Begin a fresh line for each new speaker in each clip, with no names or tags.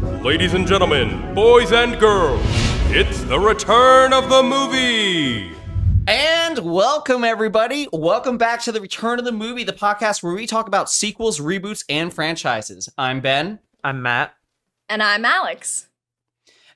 Ladies and gentlemen, boys and girls, it's the return of the movie!
And welcome, everybody. Welcome back to the Return of the Movie, the podcast where we talk about sequels, reboots, and franchises. I'm Ben.
I'm Matt.
And I'm Alex.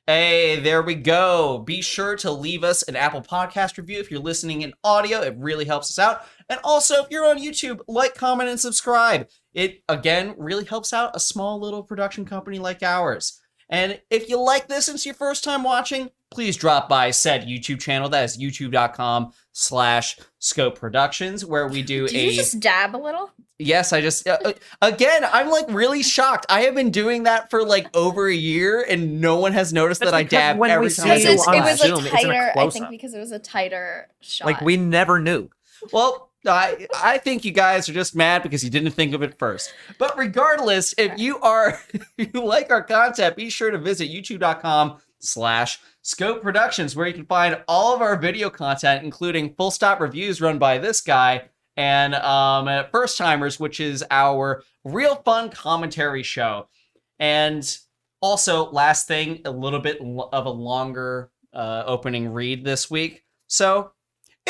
Hey, there we go. Be sure to leave us an Apple Podcast review if you're listening in audio. It really helps us out. And also, if you're on YouTube, like, comment, and subscribe. It, again, really helps out a small little production company like ours. And if you like this and it's your first time watching, please drop by said YouTube channel. That is youtube.com/Scope Productions, where we do
Did you just dab a little?
Yes, I just, again, I'm like really shocked. I have been doing that for like over a year and no one has noticed that I dab every time.
It was
a tighter, I think because it was a tighter shot.
Like, we never knew.
Well, I think you guys are just mad because you didn't think of it first. But regardless, if you like our content, be sure to visit youtube.com/Scope Productions, where you can find all of our video content, including full stop reviews run by this guy, and First Timers, which is our real fun commentary show. And also, last thing, a little bit of a longer opening read this week. So,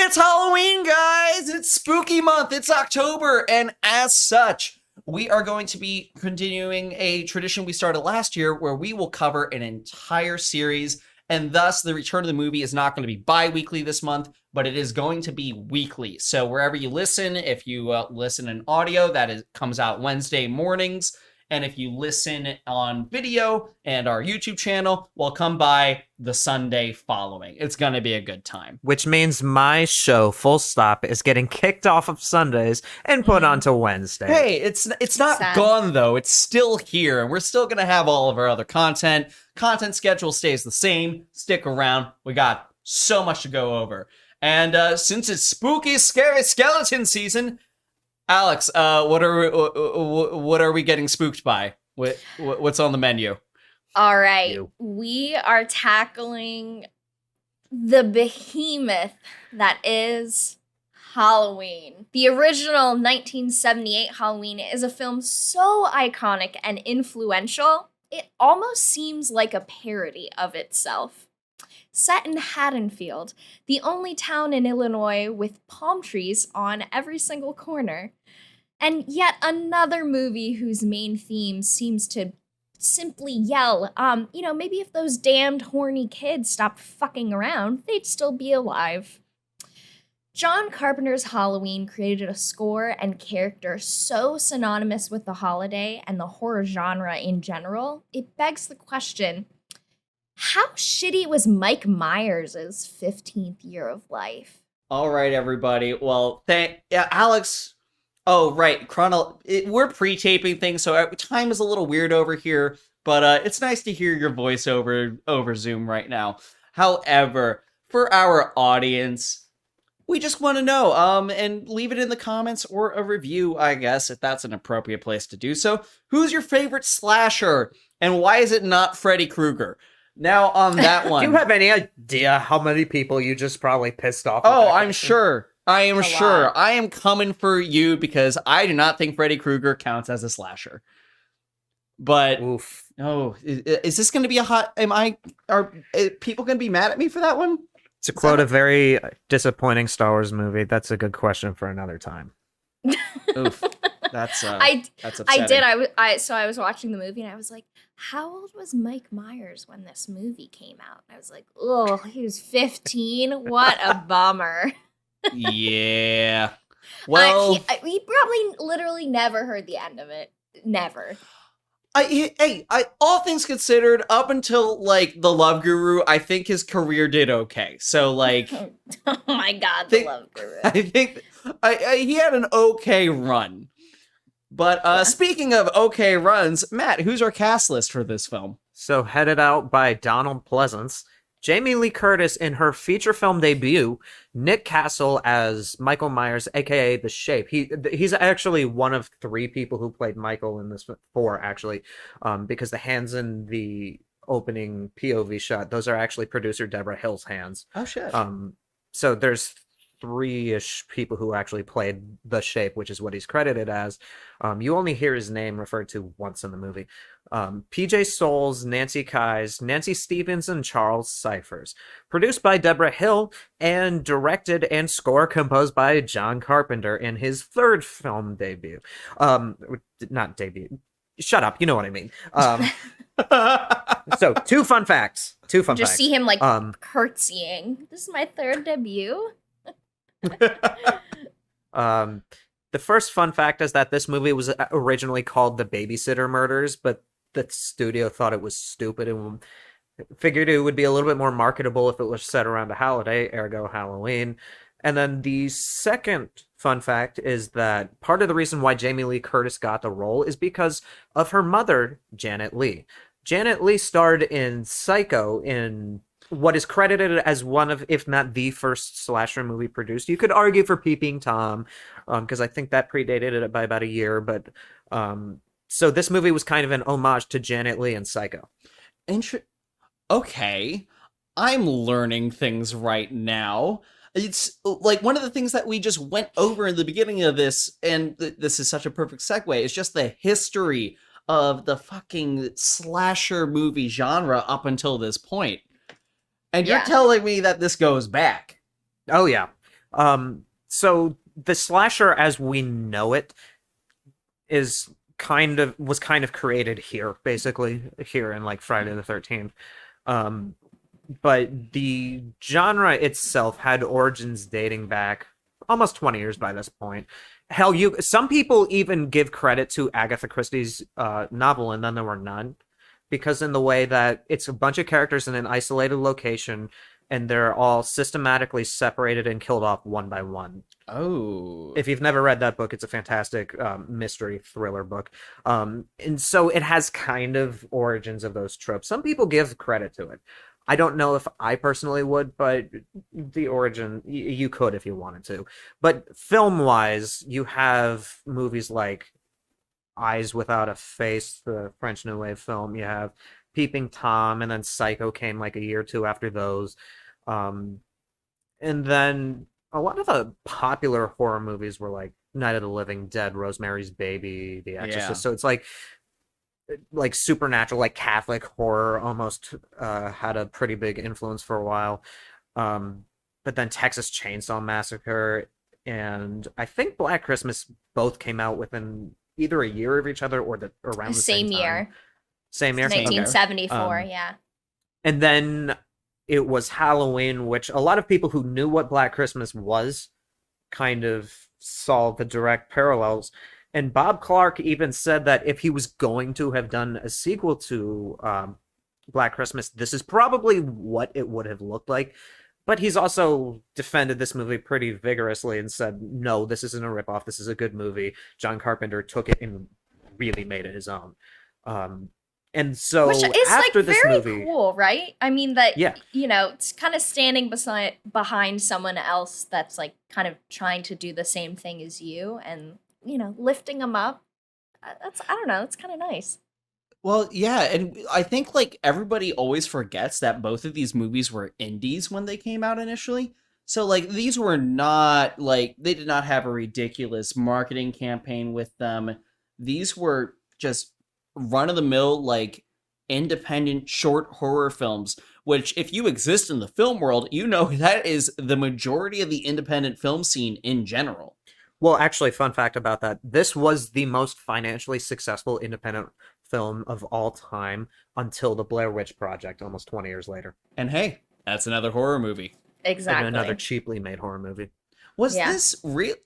it's Halloween, guys! It's spooky month, it's October, and as such, we are going to be continuing a tradition we started last year where we will cover an entire series, and thus the Return of the Movie is not going to be bi-weekly this month, but it is going to be weekly. So wherever you listen, if you listen in audio, comes out Wednesday mornings. And if you listen on video and our YouTube channel, we'll come by the Sunday following. It's going to be a good time.
Which means my show, Full Stop, is getting kicked off of Sundays and put onto Wednesday.
Hey, it's not
Sad.
gone, though. It's still here, and we're still going to have all of our other content. Content schedule stays the same. Stick around. We got so much to go over. And since it's spooky, scary skeleton season, Alex, what are we getting spooked by? What's on the menu?
All right. We are tackling the behemoth that is Halloween. The original 1978 Halloween is a film so iconic and influential, it almost seems like a parody of itself. Set in Haddonfield, the only town in Illinois with palm trees on every single corner. And yet another movie whose main theme seems to simply yell, maybe if those damned horny kids stopped fucking around, they'd still be alive. John Carpenter's Halloween created a score and character so synonymous with the holiday and the horror genre in general, it begs the question, how shitty was Mike Myers' 15th year of life?
All right, everybody. Well, Alex. Oh, right. We're pre-taping things, so time is a little weird over here, but it's nice to hear your voice over Zoom right now. However, for our audience, we just want to know, and leave it in the comments or a review, I guess, if that's an appropriate place to do so. Who's your favorite slasher, and why is it not Freddy Krueger? Now, on that one...
Do you have any idea how many people you just probably pissed off?
Oh, I'm sure. I am sure.
Lot.
I am coming for you because I do not think Freddy Krueger counts as a slasher. But,
oof.
Oh, is this going to be a hot... Are people going to be mad at me for that one?
To quote a very disappointing Star Wars movie, that's a good question for another time.
Oof. That's upsetting.
I did. I was watching the movie and I was like, how old was Mike Myers when this movie came out? I was like, oh, he was 15. What a bummer.
Yeah. Well,
he probably literally never heard the end of it. Never.
All things considered, up until like the Love Guru, I think his career did okay. So like,
oh my God, the Love Guru.
I think he had an okay run. But speaking of okay runs, Matt, who's our cast list for this film?
So headed out by Donald Pleasance, Jamie Lee Curtis in her feature film debut, Nick Castle as Michael Myers, aka The Shape. He's actually one of 3 people who played Michael in this, 4 actually, because the hands in the opening POV shot, those are actually producer Deborah Hill's hands.
Oh shit.
So there's three-ish people who actually played the Shape, which is what he's credited as. You only hear his name referred to once in the movie. PJ Souls, Nancy Kyes, Nancy Stevens, and Charles Cyphers. Produced by Deborah Hill and directed and score composed by John Carpenter in his third film debut. Not debut. Shut up. You know what I mean. So, two fun facts.
Just see him like curtsying. This is my third debut.
The first fun fact is that this movie was originally called The Babysitter Murders, but the studio thought it was stupid and figured it would be a little bit more marketable if it was set around a holiday, ergo Halloween. And then the second fun fact is that part of the reason why Jamie Lee Curtis got the role is because of her mother, Janet Leigh. Janet Leigh starred in Psycho, in what is credited as one of, if not the first slasher movie produced. You could argue for Peeping Tom, because I think that predated it by about a year, but so this movie was kind of an homage to Janet Leigh and Psycho.
Okay, I'm learning things right now. It's like one of the things that we just went over in the beginning of this, and this is such a perfect segue, is just the history of the fucking slasher movie genre up until this point. And you're telling me that this goes back.
Oh, yeah. So the slasher as we know it was kind of created here, basically, here in like Friday the 13th. But the genre itself had origins dating back almost 20 years by this point. Hell, some people even give credit to Agatha Christie's novel, And Then There Were None, because in the way that it's a bunch of characters in an isolated location, and they're all systematically separated and killed off one by one.
Oh.
If you've never read that book, it's a fantastic mystery thriller book. And so it has kind of origins of those tropes. Some people give credit to it. I don't know if I personally would, but the origin, you could if you wanted to. But film-wise, you have movies like Eyes Without a Face, the French New Wave film. You have Peeping Tom, and then Psycho came like a year or two after those. And then a lot of the popular horror movies were like Night of the Living Dead, Rosemary's Baby, The Exorcist.
Yeah.
So it's like supernatural, like Catholic horror almost had a pretty big influence for a while. But then Texas Chainsaw Massacre and I think Black Christmas both came out within either a year of each other or around the same time.
year.
Same year?
1974, yeah.
And then it was Halloween, which a lot of people who knew what Black Christmas was kind of saw the direct parallels. And Bob Clark even said that if he was going to have done a sequel to Black Christmas, this is probably what it would have looked like. But he's also defended this movie pretty vigorously and said, no, this isn't a ripoff. This is a good movie. John Carpenter took it and really made it his own. And so
Which is
after
like
this
very
movie,
cool, right? I mean that,
Yeah.
It's kind of standing behind someone else that's like kind of trying to do the same thing as you and, lifting them up. I don't know, it's kind of nice.
Well, yeah, and I think like everybody always forgets that both of these movies were indies when they came out initially. So like these were not like they did not have a ridiculous marketing campaign with them. These were just run-of-the-mill like independent short horror films, which if you exist in the film world, that is the majority of the independent film scene in general.
well, actually, fun fact about that, this was the most financially successful independent film of all time until the Blair Witch Project almost 20 years later.
And hey, that's another horror movie.
Exactly.
And another cheaply made horror movie.
Was
Yeah.
this real?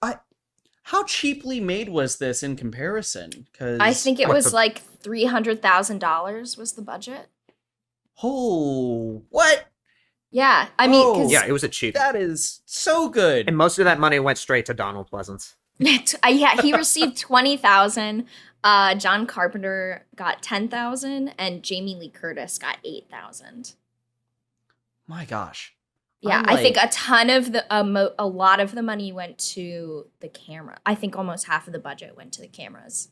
How cheaply made was this in comparison? Because
I think it was like $300,000 was the budget.
Oh, what?
Yeah, I mean,
Oh.
'cause
Yeah, it was a cheap.
That is so good.
And most of that money went straight to Donald Pleasance.
yeah, he received 20,000. John Carpenter got 10,000, and Jamie Lee Curtis got 8,000.
My gosh.
Yeah,
I'm
I think
like-
a ton of a lot of the money went to the camera. I think almost half of the budget went to the cameras.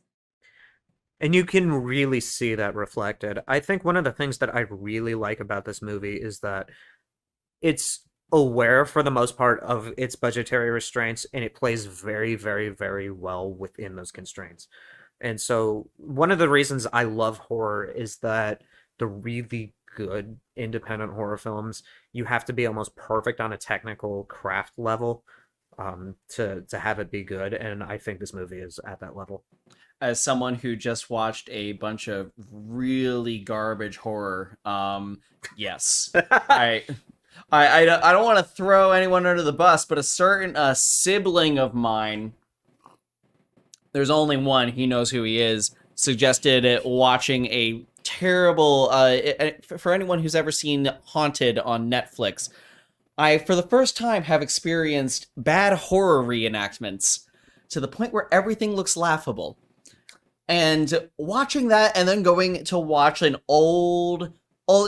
And you can really see that reflected. I think one of the things that I really like about this movie is that it's aware for the most part of its budgetary restraints, and it plays very, very, very well within those constraints. And so one of the reasons I love horror is that the really good independent horror films, you have to be almost perfect on a technical craft level to have it be good, and I think this movie is at that level.
As someone who just watched a bunch of really garbage horror, yes, I don't want to throw anyone under the bus, but a certain sibling of mine, there's only one, he knows who he is, suggested watching a terrible, for anyone who's ever seen Haunted on Netflix, I, for the first time, have experienced bad horror reenactments to the point where everything looks laughable. And watching that and then going to watch an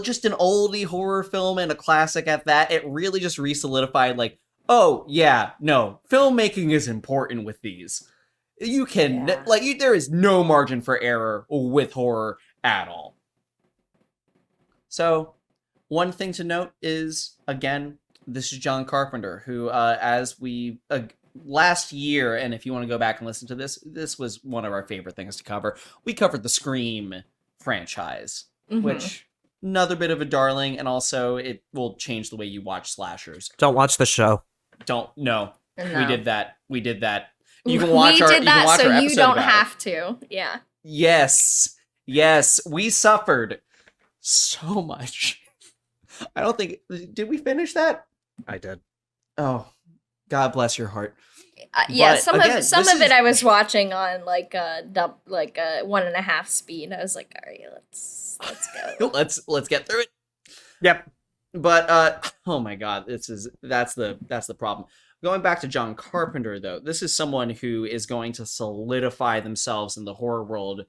just an oldie horror film and a classic at that, it really just re-solidified like, oh yeah, no, filmmaking is important with these. You can, there is no margin for error with horror at all. So, one thing to note is, again, this is John Carpenter, who, as we... last year, and if you want to go back and listen to this was one of our favorite things to cover. We covered the Scream franchise, which another bit of a darling, and also it will change the way you watch slashers.
Don't watch the show.
No.
No.
We did that. You can watch our
did that, so you don't
about
have to. Yeah.
Yes, we suffered so much. I don't think, did we finish that?
I did.
Oh, God bless your heart.
Yeah,
But
some
again,
of
this
it
is-
I was watching on like a 1.5 speed. I was like, all right, let's go.
let's get through it.
Yep.
But oh my God, that's the problem. Going back to John Carpenter, though, this is someone who is going to solidify themselves in the horror world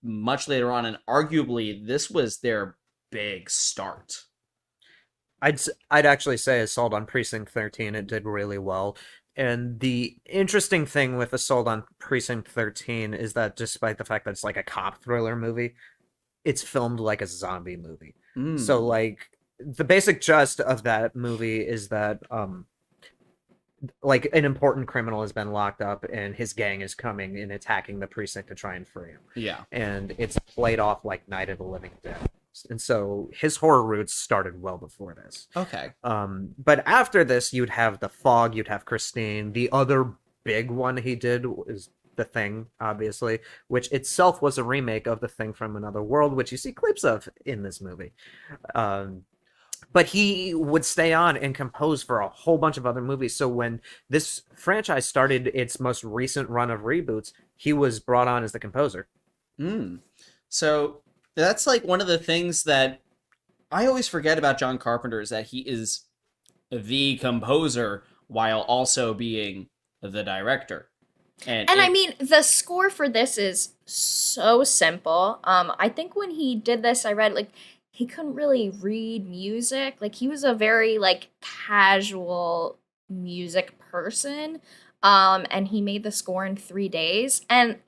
much later on, and arguably this was their big start.
I'd actually say Assault on Precinct 13, it did really well. And the interesting thing with Assault on Precinct 13 is that despite the fact that it's like a cop thriller movie, it's filmed like a zombie movie. So like the basic gist of that movie is that like an important criminal has been locked up and his gang is coming and attacking the precinct to try and free him.
Yeah.
And it's played off like Night of the Living Dead. And so his horror roots started well before this.
Okay.
But after this, you'd have The Fog, you'd have Christine. The other big one he did is The Thing, obviously, which itself was a remake of The Thing from Another World, which you see clips of in this movie. But he would stay on and compose for a whole bunch of other movies. So when this franchise started its most recent run of reboots, he was brought on as the composer.
So that's like one of the things that I always forget about John Carpenter is that he is the composer while also being the director. And
I mean, the score for this is so simple. I think when he did this, I read like he couldn't really read music. Like he was a very like casual music person. And he made the score in 3 days. And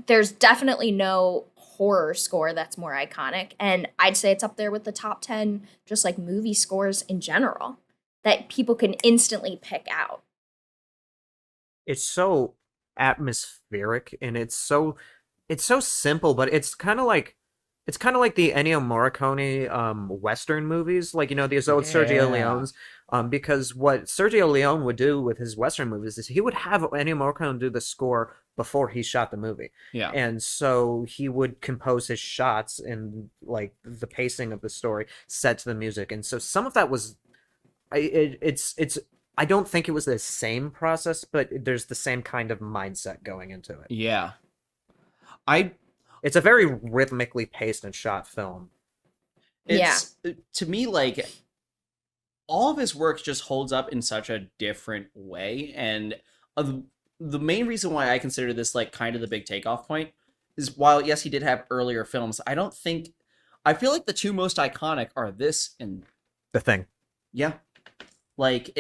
there's definitely no horror score that's more iconic. And I'd say it's up there with the top 10 just like movie scores in general that people can instantly pick out.
It's so atmospheric and it's so simple, but it's kind of like the Ennio Morricone Western movies, like, you know, these old Sergio Leone's, because what Sergio Leone would do with his Western movies is he would have Ennio Morricone do the score before he shot the movie.
Yeah.
And so he would compose his shots and like the pacing of the story set to the music. And so some of that was, I don't think it was the same process, but there's the same kind of mindset going into it.
Yeah.
It's a very rhythmically paced and shot film.
To me, like, all of his work just holds up in such a different way. And the main reason why I consider this, like, kind of the big takeoff point is while, yes, he did have earlier films, I feel like the two most iconic are this and
The Thing.
Yeah. Like,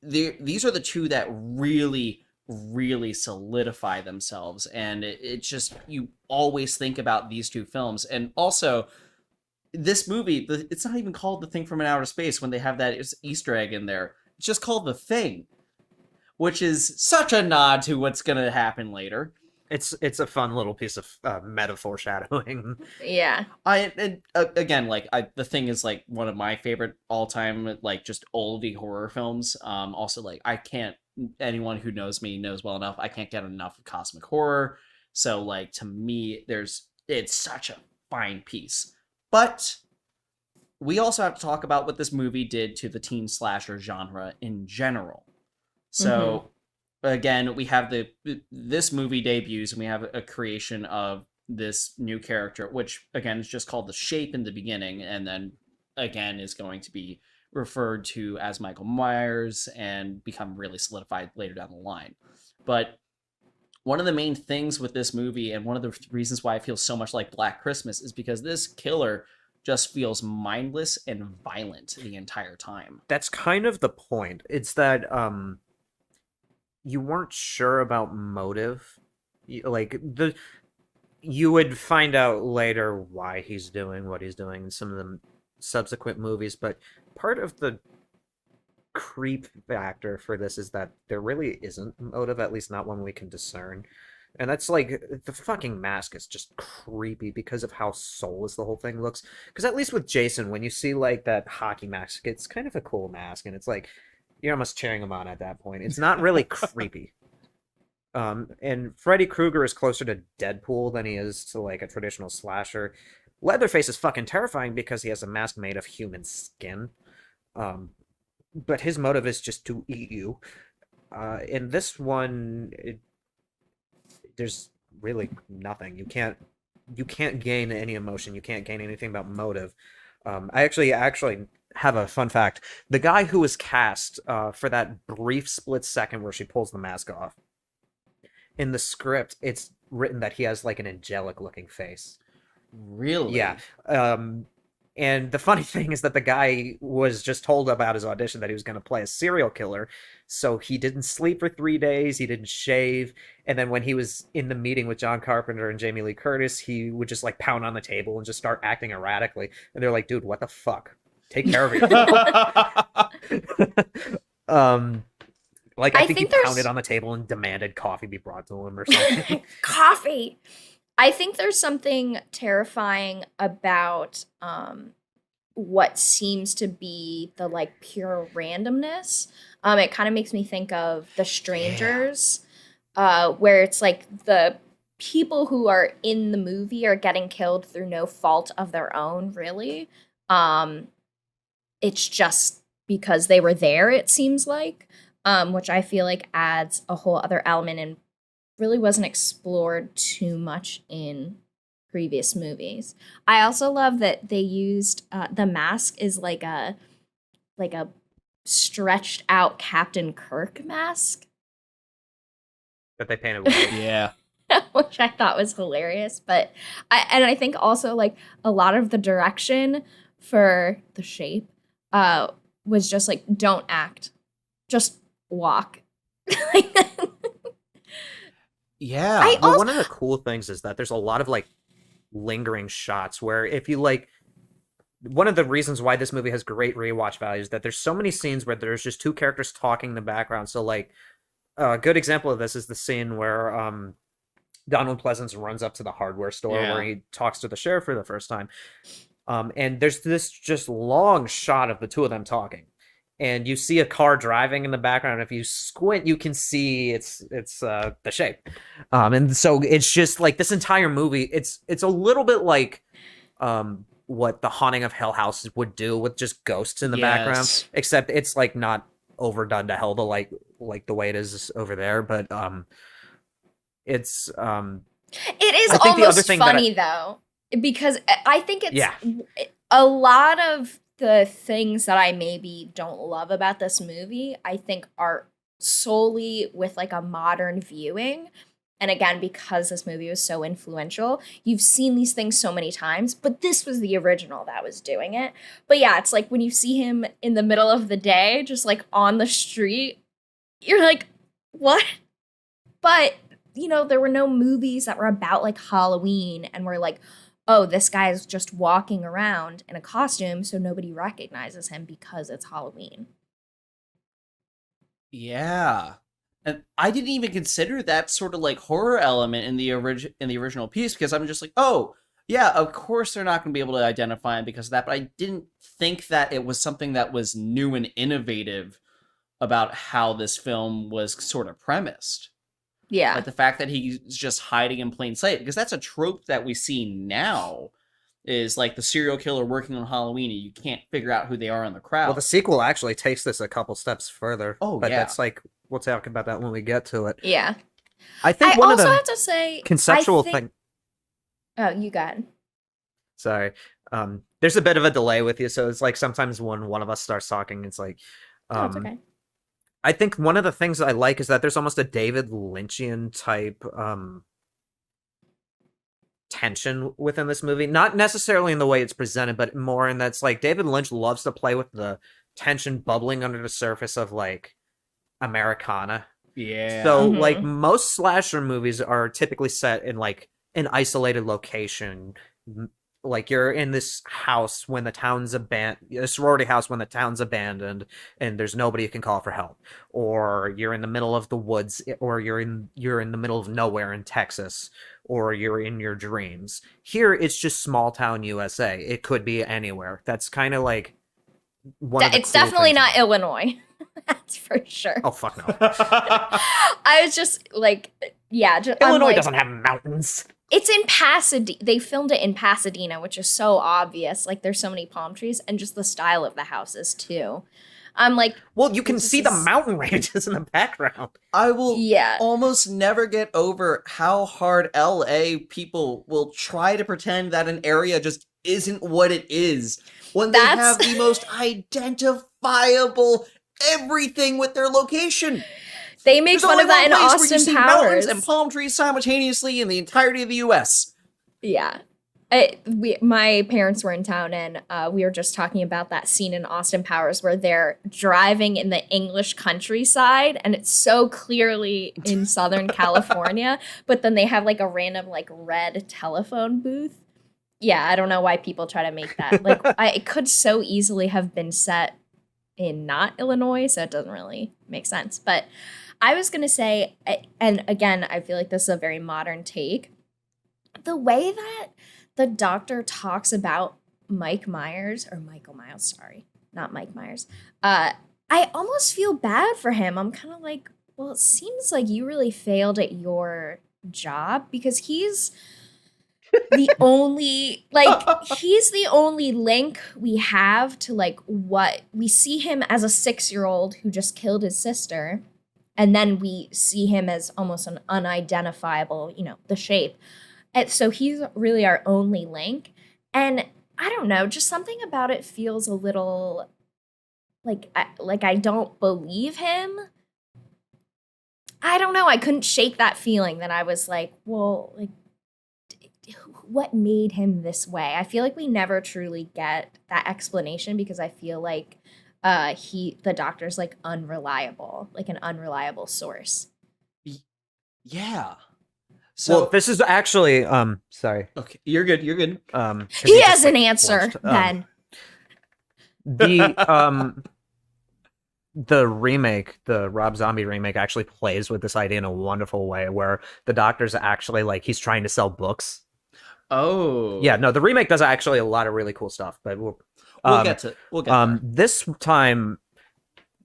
these are the two that really solidify themselves, and it just, you always think about these two films. And also this movie, it's not even called The Thing from an Outer Space when they have that Easter egg in there. It's just called The Thing, which is such a nod to what's going to happen later.
It's a fun little piece of meta foreshadowing.
Yeah.
Again, like The Thing is like one of my favorite all-time like just oldie horror films. Also like anyone who knows me knows well enough, I can't get enough of cosmic horror. So like to me it's such a fine piece. But we also have to talk about what this movie did to the teen slasher genre in general. So again, we have this movie debuts, and we have a creation of this new character, which again is just called the Shape in the beginning, and then again is going to be referred to as Michael Myers and become really solidified later down the line. But one of the main things with this movie, and one of the reasons why I feel so much like Black Christmas, is because this killer just feels mindless and violent the entire time.
That's kind of the point. It's that you weren't sure about motive. You would find out later why he's doing what he's doing in some of the subsequent movies, but part of the creep factor for this is that there really isn't motive, at least not one we can discern. And that's like, the fucking mask is just creepy because of how soulless the whole thing looks. Because at least with Jason, when you see like that hockey mask, it's kind of a cool mask, and it's like, you're almost cheering him on at that point. It's not really creepy. And Freddy Krueger is closer to Deadpool than he is to like a traditional slasher. Leatherface is fucking terrifying because he has a mask made of human skin. But his motive is just to eat you. In this one, there's really nothing. You can't gain any emotion. You can't gain anything about motive. I actually have a fun fact. The guy who was cast for that brief split second where she pulls the mask off, in the script, it's written that he has like an angelic looking face.
Really?
Yeah. And the funny thing is that the guy was just told about his audition that he was going to play a serial killer. So he didn't sleep for 3 days. He didn't shave. And then when he was in the meeting with John Carpenter and Jamie Lee Curtis, he would just like pound on the table and just start acting erratically. And they're like, dude, what the fuck? Take care of yourself. I think he pounded on the table and demanded coffee be brought to him or something.
Coffee. I think there's something terrifying about what seems to be the like pure randomness. It kind of makes me think of The Strangers, where it's like the people who are in the movie are getting killed through no fault of their own, really. It's just because they were there, it seems like, which I feel like adds a whole other element and really wasn't explored too much in previous movies. I also love that they used the mask is like a stretched out Captain Kirk mask
That they painted white.
Yeah.
which I thought was hilarious. But I think also like a lot of the direction for The Shape was just like, don't act, just walk.
Yeah.
Well, one of the cool things is that there's a lot of like lingering shots where if you like, one of the reasons why this movie has great rewatch value is that there's so many scenes where there's just two characters talking in the background. So like a good example of this is the scene where Donald Pleasance runs up to the hardware store where he talks to the sheriff for the first time. And there's this just long shot of the two of them talking. And you see a car driving in the background. If you squint, you can see it's The Shape. And so it's just like this entire movie. It's a little bit like what The Haunting of Hill House would do with just ghosts in the background, except it's like not overdone to hell like the way it is over there. But it's
it is almost funny though, because I think it's a lot of the things that I maybe don't love about this movie, I think are solely with like a modern viewing. And again, because this movie was so influential, you've seen these things so many times, but this was the original that was doing it. But yeah, it's like when you see him in the middle of the day, just like on the street, you're like, what? But, you know, there were no movies that were about like Halloween and were like, oh, this guy's just walking around in a costume, so nobody recognizes him because it's Halloween.
Yeah. And I didn't even consider that sort of like horror element in the original piece, because I'm just like, oh, yeah, of course they're not going to be able to identify him because of that, but I didn't think that it was something that was new and innovative about how this film was sort of premised.
Yeah.
Like the fact that he's just hiding in plain sight, because that's a trope that we see now, is like the serial killer working on Halloween and you can't figure out who they are in the crowd.
Well, the sequel actually takes this a couple steps further.
Oh,
but
yeah.
that's like, we'll talk about that when we get to it.
Yeah.
I think
I
one
also
of the
have to say,
conceptual
I think...
thing.
Oh, you got it.
Sorry. There's a bit of a delay with you, so it's like sometimes when one of us starts talking, it's like,
Oh, it's okay.
I think one of the things I like is that there's almost a David Lynchian type tension within this movie. Not necessarily in the way it's presented, but more in that's like David Lynch loves to play with the tension bubbling under the surface of like Americana.
Yeah.
So like most slasher movies are typically set in like an isolated location. Like you're in this house when the town's a sorority house when the town's abandoned and there's nobody who can call for help, or you're in the middle of the woods, or you're in the middle of nowhere in Texas, or you're in your dreams. Here it's just small town USA. It could be anywhere. That's kind of like
It's definitely not Illinois. That's for sure.
Oh fuck no.
I was just like, yeah,
Illinois doesn't have mountains.
It's in Pasadena. They filmed it in Pasadena, which is so obvious. Like, there's so many palm trees, and just the style of the houses too. I'm like,
well, you can see the mountain ranges in the background.
I will almost never get over how hard LA people will try to pretend that an area just isn't what it is when they have the most identifiable everything with their location.
They make fun of that in Austin Powers.
Mountains and palm trees simultaneously in the entirety of the U.S.
Yeah. My parents were in town, and we were just talking about that scene in Austin Powers where they're driving in the English countryside, and it's so clearly in Southern California, but then they have like a random like red telephone booth. Yeah, I don't know why people try to make that. Like, it could so easily have been set in not Illinois, so it doesn't really make sense. But I was going to say, and again, I feel like this is a very modern take, the way that the doctor talks about Michael Myers, sorry, not Mike Myers, I almost feel bad for him. I'm kind of like, well, it seems like you really failed at your job, because he's the only, like, he's the only link we have to, like, what we see him as a 6-year-old who just killed his sister. And then we see him as almost an unidentifiable, the shape. And so he's really our only link. And I don't know, just something about it feels a little like I don't believe him. I don't know. I couldn't shake that feeling that I was like, well, like, what made him this way? I feel like we never truly get that explanation, because I feel like the doctor's like unreliable, like an unreliable source.
Yeah. So
well, this is actually sorry.
Okay, you're good.
He has an answer, then.
The remake, the Rob Zombie remake, actually plays with this idea in a wonderful way, where the doctor's actually like he's trying to sell books.
Oh.
Yeah, no, the remake does actually a lot of really cool stuff, but we'll get to there. This time,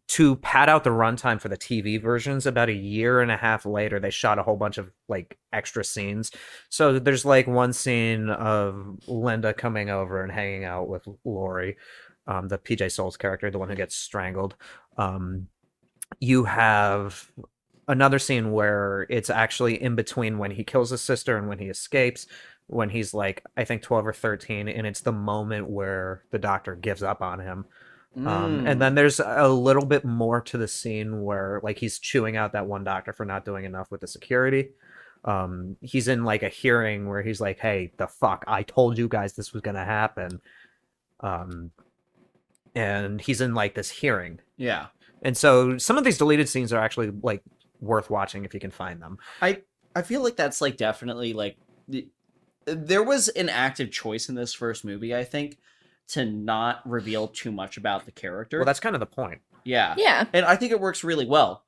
to pad out the runtime for the TV versions, about 1.5 years later, they shot a whole bunch of like extra scenes. So there's like one scene of Linda coming over and hanging out with Laurie, the PJ Souls character, the one who gets strangled. You have another scene where it's actually in between when he kills his sister and when he escapes, when he's like, I think 12 or 13, and it's the moment where the doctor gives up on him. And then there's a little bit more to the scene where like he's chewing out that one doctor for not doing enough with the security. He's in like a hearing where he's like, hey, the fuck, I told you guys this was gonna happen. And he's in like this hearing.
Yeah.
And so some of these deleted scenes are actually like worth watching if you can find them.
I feel like that's like definitely like there was an active choice in this first movie, I think, to not reveal too much about the character.
Well, that's kind of the point.
Yeah.
Yeah.
And I think it works really well.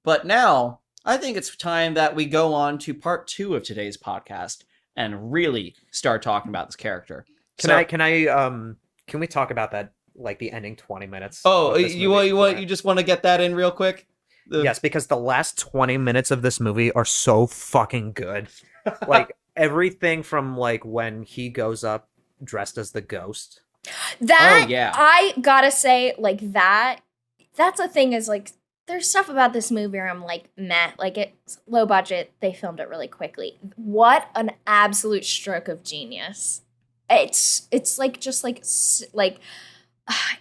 But now, I think it's time that we go on to part 2 of today's podcast and really start talking about this character.
Can we talk about that, like the ending 20 minutes?
Oh, you just want to get that in real quick?
Yes, because the last 20 minutes of this movie are so fucking good. Like, everything from, like, when he goes up dressed as the ghost.
That,
Oh, yeah.
I gotta say, like, that's a thing is, like, there's stuff about this movie where I'm like, meh, like, it's low budget, they filmed it really quickly. What an absolute stroke of genius. It's like, just like,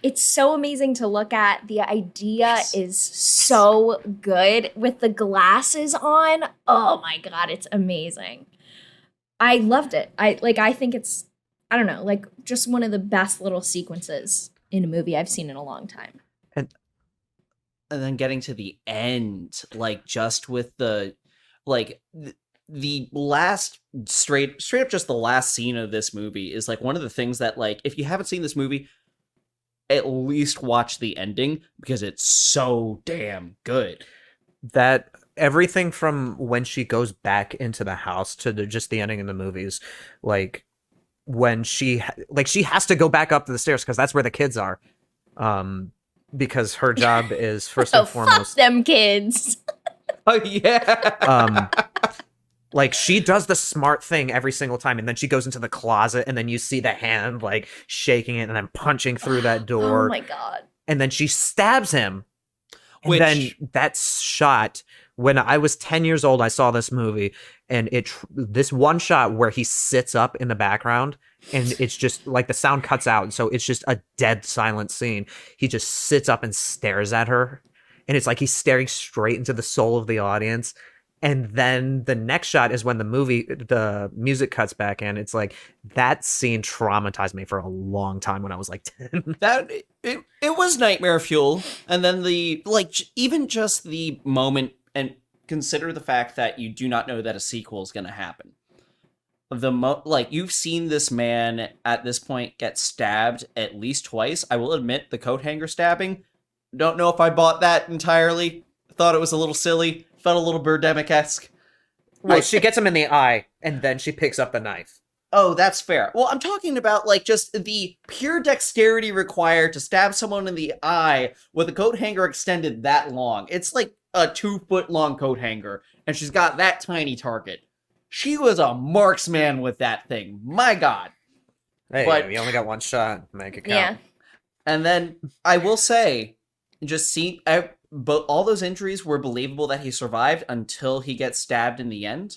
it's so amazing to look at. The idea is so good with the glasses on. Oh my God, it's amazing. I loved it. I think it's, I don't know, like just one of the best little sequences in a movie I've seen in a long time.
And then getting to the end, like just with the, like the last straight up just the last scene of this movie is like one of the things that, like, if you haven't seen this movie, at least watch the ending because it's so damn good.
That everything from when she goes back into the house to just the ending of the movies, like when she has to go back up to the stairs because that's where the kids are, because her job is first and foremost
fuck them kids.
Oh yeah.
Like, she does the smart thing every single time, and then she goes into the closet, and then you see the hand, like, shaking it and then punching through that door.
Oh my God.
And then she stabs him. And
Which...
then that shot, when I was 10 years old, I saw this movie, and this one shot where he sits up in the background, and it's just, like, the sound cuts out, so it's just a dead silent scene. He just sits up and stares at her, and it's like he's staring straight into the soul of the audience. And then the next shot is when the music cuts back in. It's like that scene traumatized me for a long time when I was like 10.
That it was nightmare fuel. And then even just the moment, and consider the fact that you do not know that a sequel is going to happen. You've seen this man at this point get stabbed at least twice. I will admit the coat hanger stabbing. Don't know if I bought that entirely. Thought it was a little silly. Felt a little Birdemic-esque.
Well, she gets him in the eye, and then she picks up the knife.
Oh, that's fair. Well, I'm talking about, like, just the pure dexterity required to stab someone in the eye with a coat hanger extended that long. It's like a 2-foot-long coat hanger, and she's got that tiny target. She was a marksman with that thing. My God.
Hey,
But-
we only got one shot. Make it count.
Yeah.
And then, I will say, but all those injuries were believable that he survived until he gets stabbed in the end,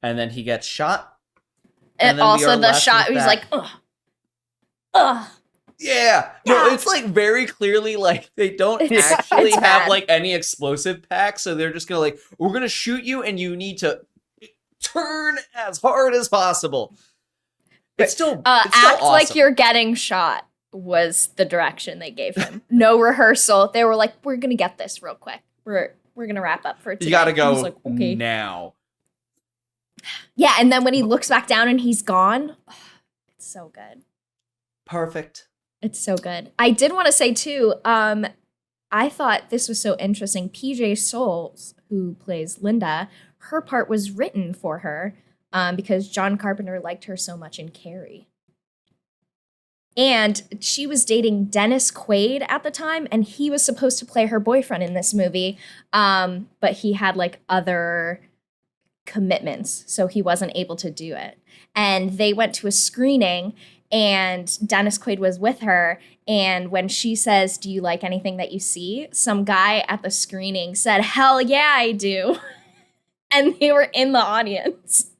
and then he gets shot.
And
then we
also
are
the
left
shot,
with
he's
that-
like, ugh. Ugh.
Yeah, no, it's like very clearly like they don't
It's
actually have
bad.
like any explosive packs, so they're just gonna like, we're gonna shoot you, and you need to turn as hard as possible. It's still
Act
awesome.
like you're getting shot was the direction they gave him. No rehearsal. They were like, we're gonna get this real quick. We're gonna wrap up for today.
You gotta
And
go
he's like, okay.
now.
Yeah, and then when he looks back down and he's gone, it's so good.
Perfect.
It's so good. I did want to say too, I thought this was so interesting. PJ Souls, who plays Linda, her part was written for her because John Carpenter liked her so much in Carrie. And she was dating Dennis Quaid at the time, and he was supposed to play her boyfriend in this movie, but he had like other commitments, so he wasn't able to do it. And they went to a screening, and Dennis Quaid was with her, and when she says, "Do you like anything that you see?" some guy at the screening said, "Hell yeah, I do." And they were in the audience.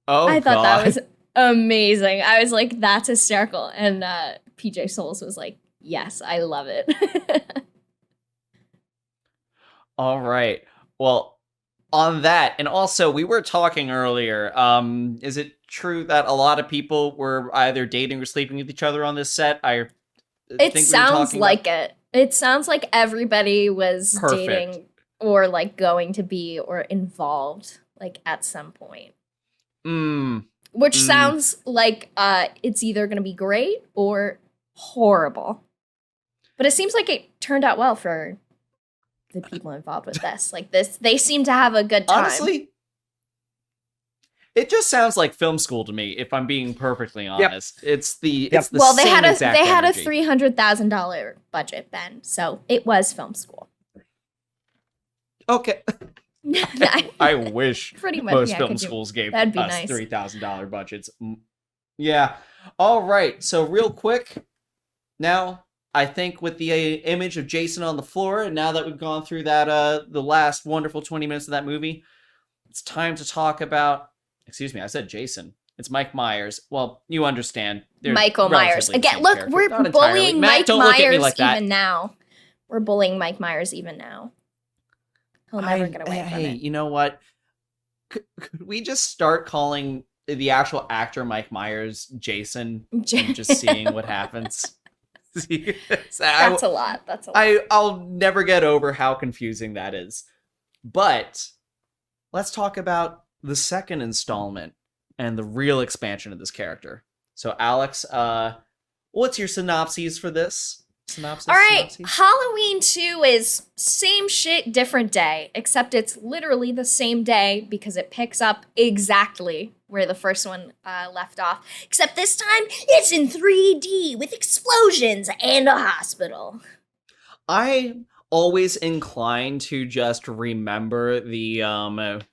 Oh,
I thought
God.
that was amazing. I was like, that's hysterical. And PJ Souls was like, yes, I love it.
All right. Well, on that, and also we were talking earlier, is it true that a lot of people were either dating or sleeping with each other on this set?
It sounds like it. It sounds like everybody was
Perfect.
dating or like going to be or involved like at some point. Which sounds like it's either going to be great or horrible. But it seems like it turned out well for the people involved with this. Like this, they seem to have a good time.
Honestly, it just sounds like film school to me, if I'm being perfectly honest. It's the
well,
same
they had a
exact
they had a
energy.
$300,000 budget, Ben, so it was film school.
Okay. I wish
Pretty much,
most
yeah,
film
could you-
schools gave
that'd be
us
nice.
$3,000 budgets. Yeah. All right. So real quick, now I think with the image of Jason on the floor, and now that we've gone through that the last wonderful 20 minutes of that movie, it's time to talk about. Excuse me, I said Jason. It's Mike Myers. Well, you understand. They're
Michael Myers.
relatively the
Again,
same
look,
character.
we're
Not entirely.
bullying
Matt,
Mike
don't look at me
Myers
like that.
even now. We're bullying Mike Myers even now. He'll never get away from
Hey,
it.
you know what? Could we just start calling the actual actor Mike Myers Jason and just seeing what happens?
That's a lot. That's a lot.
I'll never get over how confusing that is. But let's talk about the second installment and the real expansion of this character. So, Alex, what's your synopses for this? Synopsis?
All right,
Synopses?
Halloween 2 is same shit, different day, except it's literally the same day because it picks up exactly where the first one left off. Except this time, it's in 3D with explosions and a hospital.
I always inclined to just remember the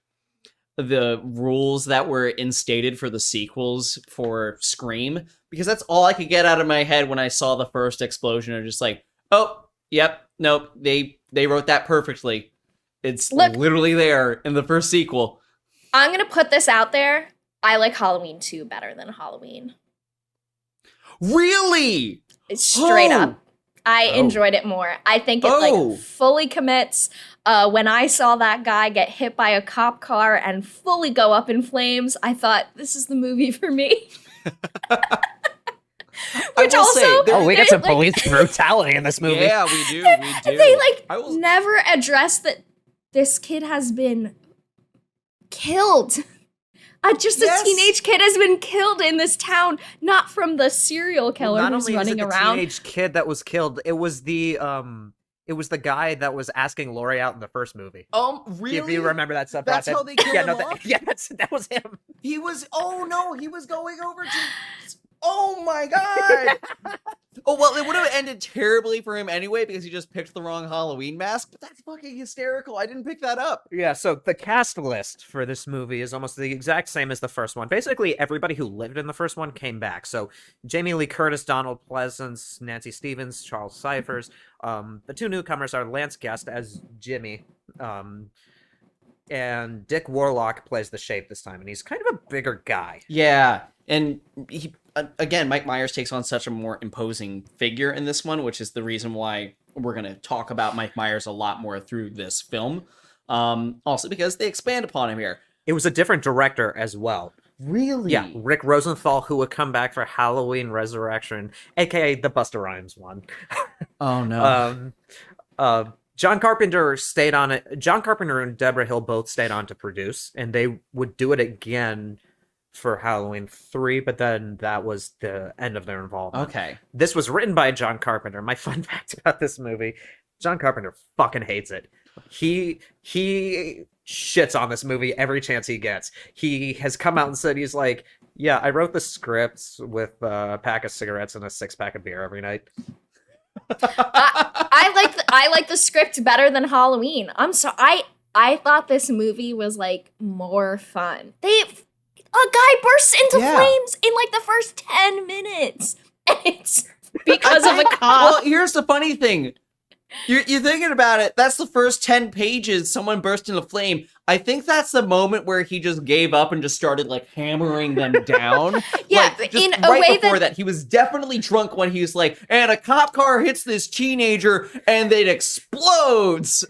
rules that were instated for the sequels for Scream, because that's all I could get out of my head when I saw the first explosion. I'm just like, oh, yep, nope, they wrote that perfectly. It's literally there in the first sequel.
I'm going to put this out there. I like Halloween 2 better than Halloween.
Really?
It's straight up. I enjoyed it more. I think it like fully commits. When I saw that guy get hit by a cop car and fully go up in flames, I thought, this is the movie for me. Which also,
we got some police brutality in this movie.
Yeah, we do. We do.
They never address that this kid has been killed. A teenage kid has been killed in this town, not from the serial killer who's running around.
Not only is it the teenage kid that was killed, it was the guy that was asking Laurie out in the first movie.
Really?
If you remember that stuff.
That's how they killed him off?
That was him.
He was, he was going over to, oh my god! Oh, well, it would have ended terribly for him anyway, because he just picked the wrong Halloween mask, but that's fucking hysterical. I didn't pick that up.
Yeah, so the cast list for this movie is almost the exact same as the first one. Basically, everybody who lived in the first one came back. So Jamie Lee Curtis, Donald Pleasance, Nancy Stevens, Charles Cyphers. The two newcomers are Lance Guest as Jimmy, and Dick Warlock plays the Shape this time, and he's kind of a bigger guy.
Yeah, and he again, Mike Myers takes on such a more imposing figure in this one, which is the reason why we're going to talk about Mike Myers a lot more through this film. Also because they expand upon him here.
It was a different director as well.
Really?
Yeah, Rick Rosenthal, who would come back for Halloween Resurrection, aka the Busta Rhymes one.
Oh, no.
John Carpenter stayed on it. John Carpenter and Deborah Hill both stayed on to produce, and they would do it again for Halloween 3, but then that was the end of their involvement.
Okay.
This was written by John Carpenter. My fun fact about this movie, John Carpenter fucking hates it. He shits on this movie every chance he gets. He has come out and said, he's like, yeah, I wrote the scripts with a pack of cigarettes and a 6-pack of beer every night.
I like the script better than Halloween. I'm sorry. I thought this movie was like more fun. A guy bursts into flames in like the first 10 minutes. And it's because of a cop.
Well, here's the funny thing. You're thinking about it. That's the first 10 pages. Someone burst into flame. I think that's the moment where he just gave up and just started like hammering them down.
Yeah,
like, just
in a
right
way
before that, he was definitely drunk when he was like, and a cop car hits this teenager and it explodes.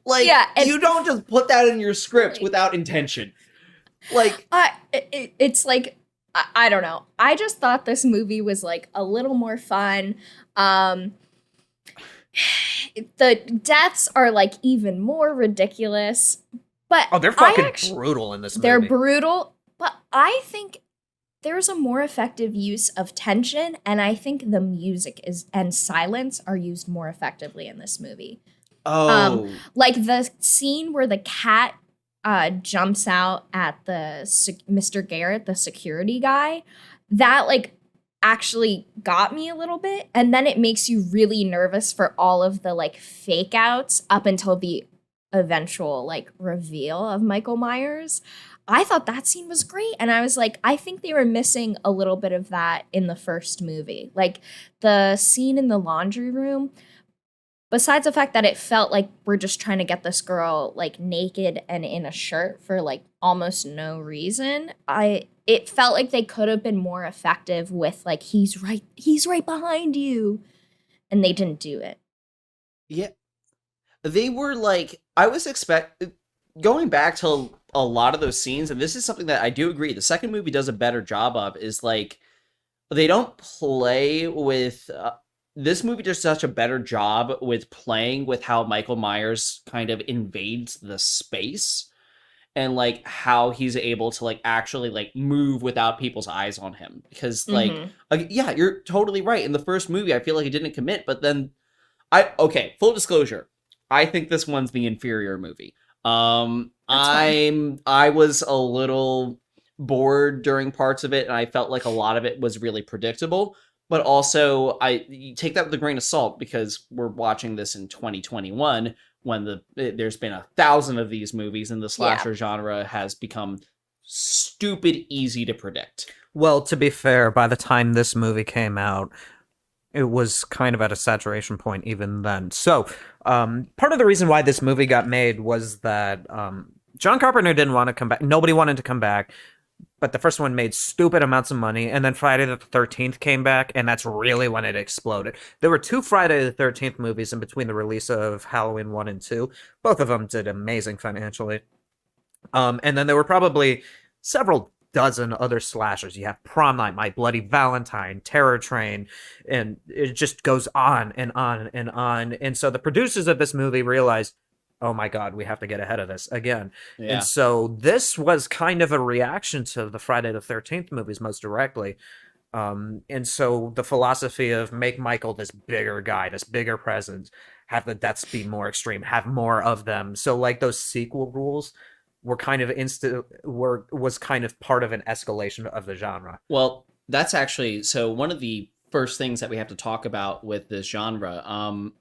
Like, you don't just put that in your script without intention. Like,
it's like, I don't know. I just thought this movie was like a little more fun. The deaths are like even more ridiculous. But
they're fucking brutal in this movie.
They're brutal. But I think there's a more effective use of tension, and I think the music and silence are used more effectively in this movie.
Oh.
Like the scene where the cat jumps out at the Mr. Garrett, the security guy, that like actually got me a little bit, and then it makes you really nervous for all of the like fake outs up until the eventual like reveal of Michael Myers. I thought that scene was great, and I was like, I think they were missing a little bit of that in the first movie. Like the scene in the laundry room, besides the fact that it felt like we're just trying to get this girl like naked and in a shirt for like almost no reason, it felt like they could have been more effective with like he's right behind you, and they didn't do it.
Yeah. They were like, I was going back to a lot of those scenes, and this is something that I do agree the second movie does a better job of, is like they don't play with this movie does such a better job with playing with how Michael Myers kind of invades the space and like how he's able to like actually like move without people's eyes on him, because like yeah, you're totally right. In the first movie I feel like he didn't commit, but then okay, full disclosure, I think this one's the inferior movie. I was a little bored during parts of it, and I felt like a lot of it was really predictable. But also, you take that with a grain of salt, because we're watching this in 2021 when there's been 1,000 of these movies, and the slasher genre has become stupid easy to predict.
Well, to be fair, by the time this movie came out, it was kind of at a saturation point even then. So, part of the reason why this movie got made was that John Carpenter didn't want to come back. Nobody wanted to come back. But the first one made stupid amounts of money, and then Friday the 13th came back, and that's really when it exploded. There were 2 Friday the 13th movies in between the release of Halloween 1 and 2. Both of them did amazing financially. And then there were probably several dozen other slashers. You have Prom Night, My Bloody Valentine, Terror Train, and it just goes on and on and on. And so the producers of this movie realized, oh my God, we have to get ahead of this again. Yeah. And so this was kind of a reaction to the Friday the 13th movies most directly. And so the philosophy of make Michael this bigger guy, this bigger presence, have the deaths be more extreme, have more of them. So like those sequel rules were kind of was kind of part of an escalation of the genre.
Well, that's actually, so one of the first things that we have to talk about with this genre,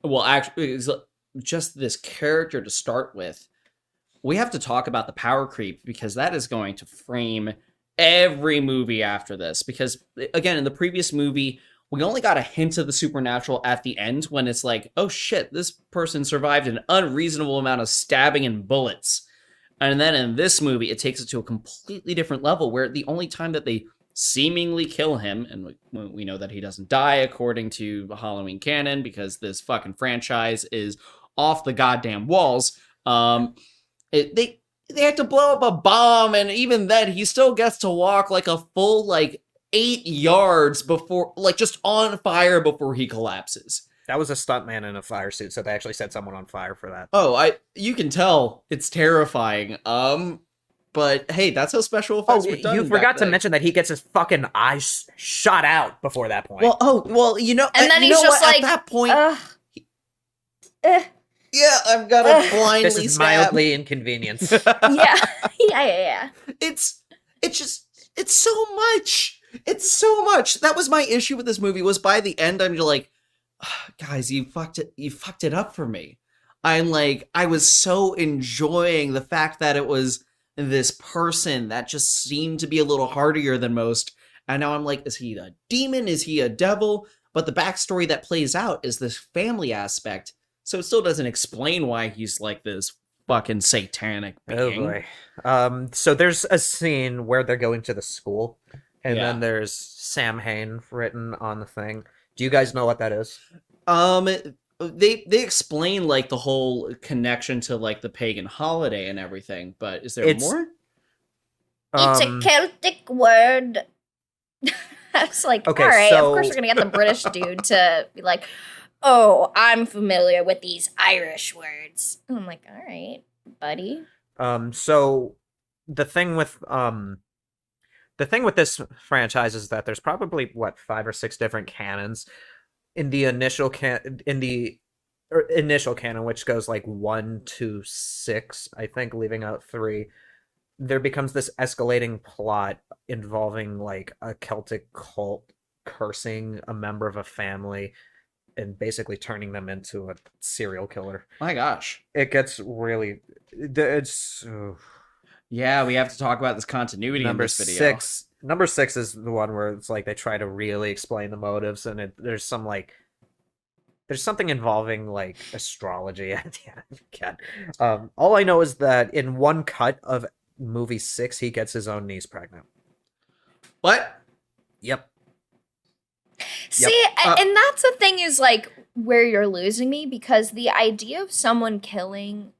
well, actually, is just this character to start with. We have to talk about the power creep, because that is going to frame every movie after this. Because again, in the previous movie, we only got a hint of the supernatural at the end, when it's like, oh shit, this person survived an unreasonable amount of stabbing and bullets. And then in this movie, it takes it to a completely different level, where the only time that they seemingly kill him, and we know that he doesn't die according to Halloween canon, because this fucking franchise is off the goddamn walls. They have to blow up a bomb, and even then he still gets to walk like a full like 8 yards before, like just on fire before he collapses.
That was a stuntman in a fire suit, so they actually set someone on fire for that.
Oh, you can tell it's terrifying. But hey, that's how special effects were done.
You forgot to mention that he gets his fucking eyes shot out before that point.
Well, you know,
and then he's just like,
at that point, yeah, I've got a blindly
this is mildly inconvenience.
yeah.
It's so much. It's so much. That was my issue with this movie. Was by the end, I'm just like, guys, you fucked it up for me. I'm like, I was so enjoying the fact that it was this person that just seemed to be a little hardier than most, and now I'm like, is he a demon? Is he a devil? But the backstory that plays out is this family aspect, so it still doesn't explain why he's like this fucking satanic being.
Oh boy. So there's a scene where they're going to the school, and then there's Sam Hain written on the thing. Do you guys know what that is?
They explain like the whole connection to like the pagan holiday and everything, but is there more?
It's a Celtic word. I was like, okay, all right, so of course we're gonna get the British dude to be like, oh, I'm familiar with these Irish words. And I'm like, all right, buddy.
So the thing with this franchise is that there's probably what 5 or 6 different canons in the initial initial canon, which goes like 1 to 6, I think, leaving out 3. There becomes this escalating plot involving like a Celtic cult cursing a member of a family and basically turning them into a serial killer.
My gosh.
It gets really... It's...
Yeah, we have to talk about this continuity in this video.
Number 6 is the one where it's like they try to really explain the motives, and there's something involving like astrology at the end. Again. All I know is that in one cut of movie 6, he gets his own niece pregnant.
What?
Yep.
See, and that's the thing is like where you're losing me, because the idea of someone killing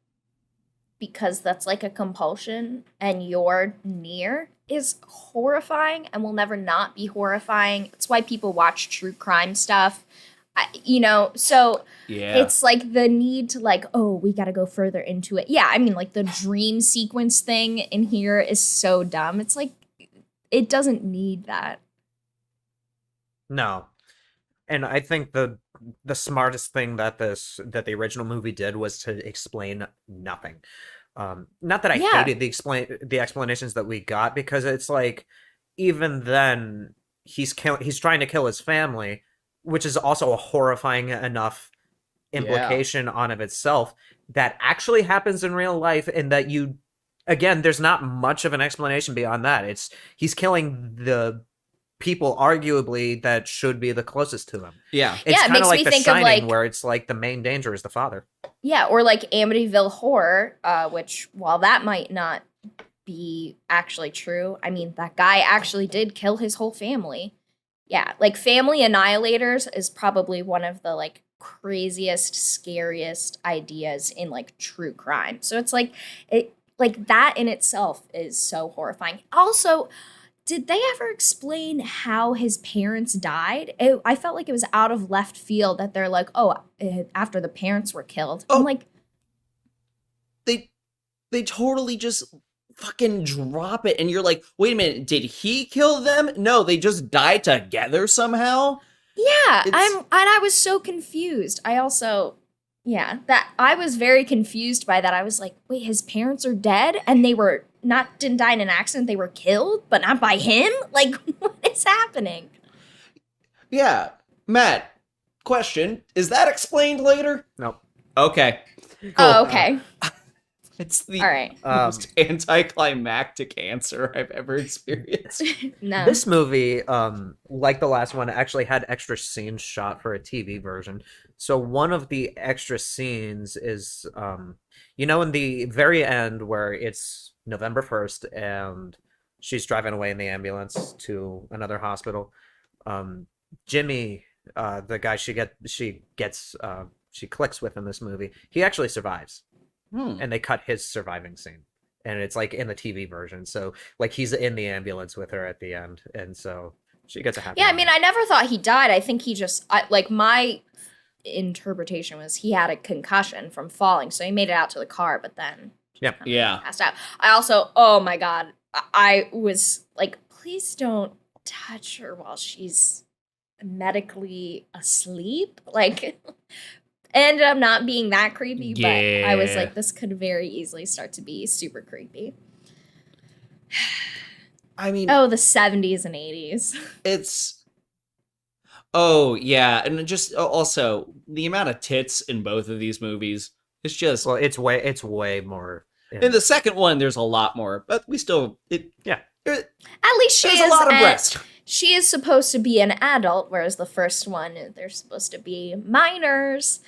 because that's like a compulsion and you're near is horrifying and will never not be horrifying. It's why people watch true crime stuff. So
yeah,
it's like the need to like, oh, we got to go further into it. Yeah, I mean, like the dream sequence thing in here is so dumb. It's like, it doesn't need that.
No. And I think the smartest thing that the original movie did was to explain nothing. Not that I hated the explanations that we got, because it's like even then he's trying to kill his family, which is also a horrifying enough implication on of itself that actually happens in real life, and that there's not much of an explanation beyond that. He's killing the people arguably that should be the closest to him.
Yeah.
It's
it
kind
makes
of like
me
The
think of,
Shining,
like,
where it's like the main danger is the father.
Yeah, or like Amityville Horror, which, while that might not be actually true, I mean, that guy actually did kill his whole family. Yeah, like Family Annihilators is probably one of the like craziest, scariest ideas in like true crime. So it's like that in itself is so horrifying. Also, did they ever explain how his parents died? I felt like it was out of left field that they're like, oh, after the parents were killed.
Oh,
I'm like,
they totally just fucking drop it, and you're like, wait a minute, did he kill them? No, they just died together somehow.
yeah, I was so confused. I also, that I was very confused by that. I was like, wait, his parents are dead, and they didn't die in an accident. They were killed, but not by him. Like, what is happening?
Yeah, Matt. Question: is that explained later?
Nope.
Okay. Cool.
Oh, okay.
It's the
All right.
most anticlimactic answer I've ever experienced.
No.
This movie, like the last one, actually had extra scenes shot for a TV version. So one of the extra scenes is, in the very end where it's November 1st and she's driving away in the ambulance to another hospital. Jimmy, the guy she clicks with in this movie, he actually survives. And they cut his surviving scene, and it's like in the TV version. So like he's in the ambulance with her at the end, and so she gets a happy.
Yeah, I mean, I never thought he died. I think he just my interpretation was he had a concussion from falling, so he made it out to the car, but then passed out. I also, oh my god, I was like, please don't touch her while she's medically asleep, like. Ended up not being that creepy, but I was like, this could very easily start to be super creepy.
I mean...
Oh, the 70s and 80s.
It's... Oh, yeah. And just also, the amount of tits in both of these movies is just...
Well, it's way more...
In the second one, there's a lot more, but we still...
At least
there's a lot of breast.
She is supposed to be an adult, whereas the first one, they're supposed to be minors.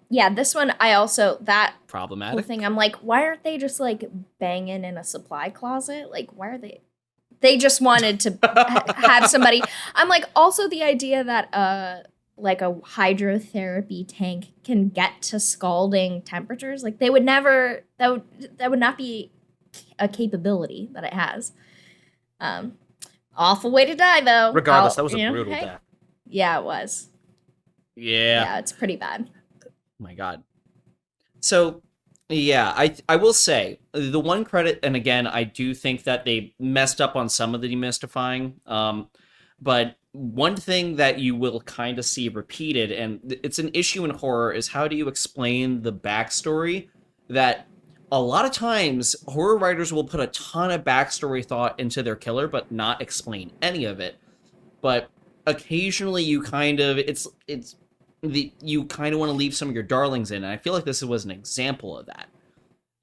This one, I also, that
problematic
whole thing, I'm like, why aren't they just like banging in a supply closet? Like, why are they just wanted to have somebody. I'm like, also the idea that like a hydrotherapy tank can get to scalding temperatures, like they would never, that would not be a capability that it has. Awful way to die, though.
Regardless, that was a brutal death.
Yeah, it was.
Yeah.
Yeah, it's pretty bad.
Oh my god. So, Yeah, I will say the one credit, and again, I do think that they messed up on some of the demystifying. But one thing that you will kind of see repeated, and it's an issue in horror, is how do you explain the backstory? That a lot of times horror writers will put a ton of backstory thought into their killer, but not explain any of it. But occasionally, you kind of you kind of want to leave some of your darlings in, and I feel like this was an example of that.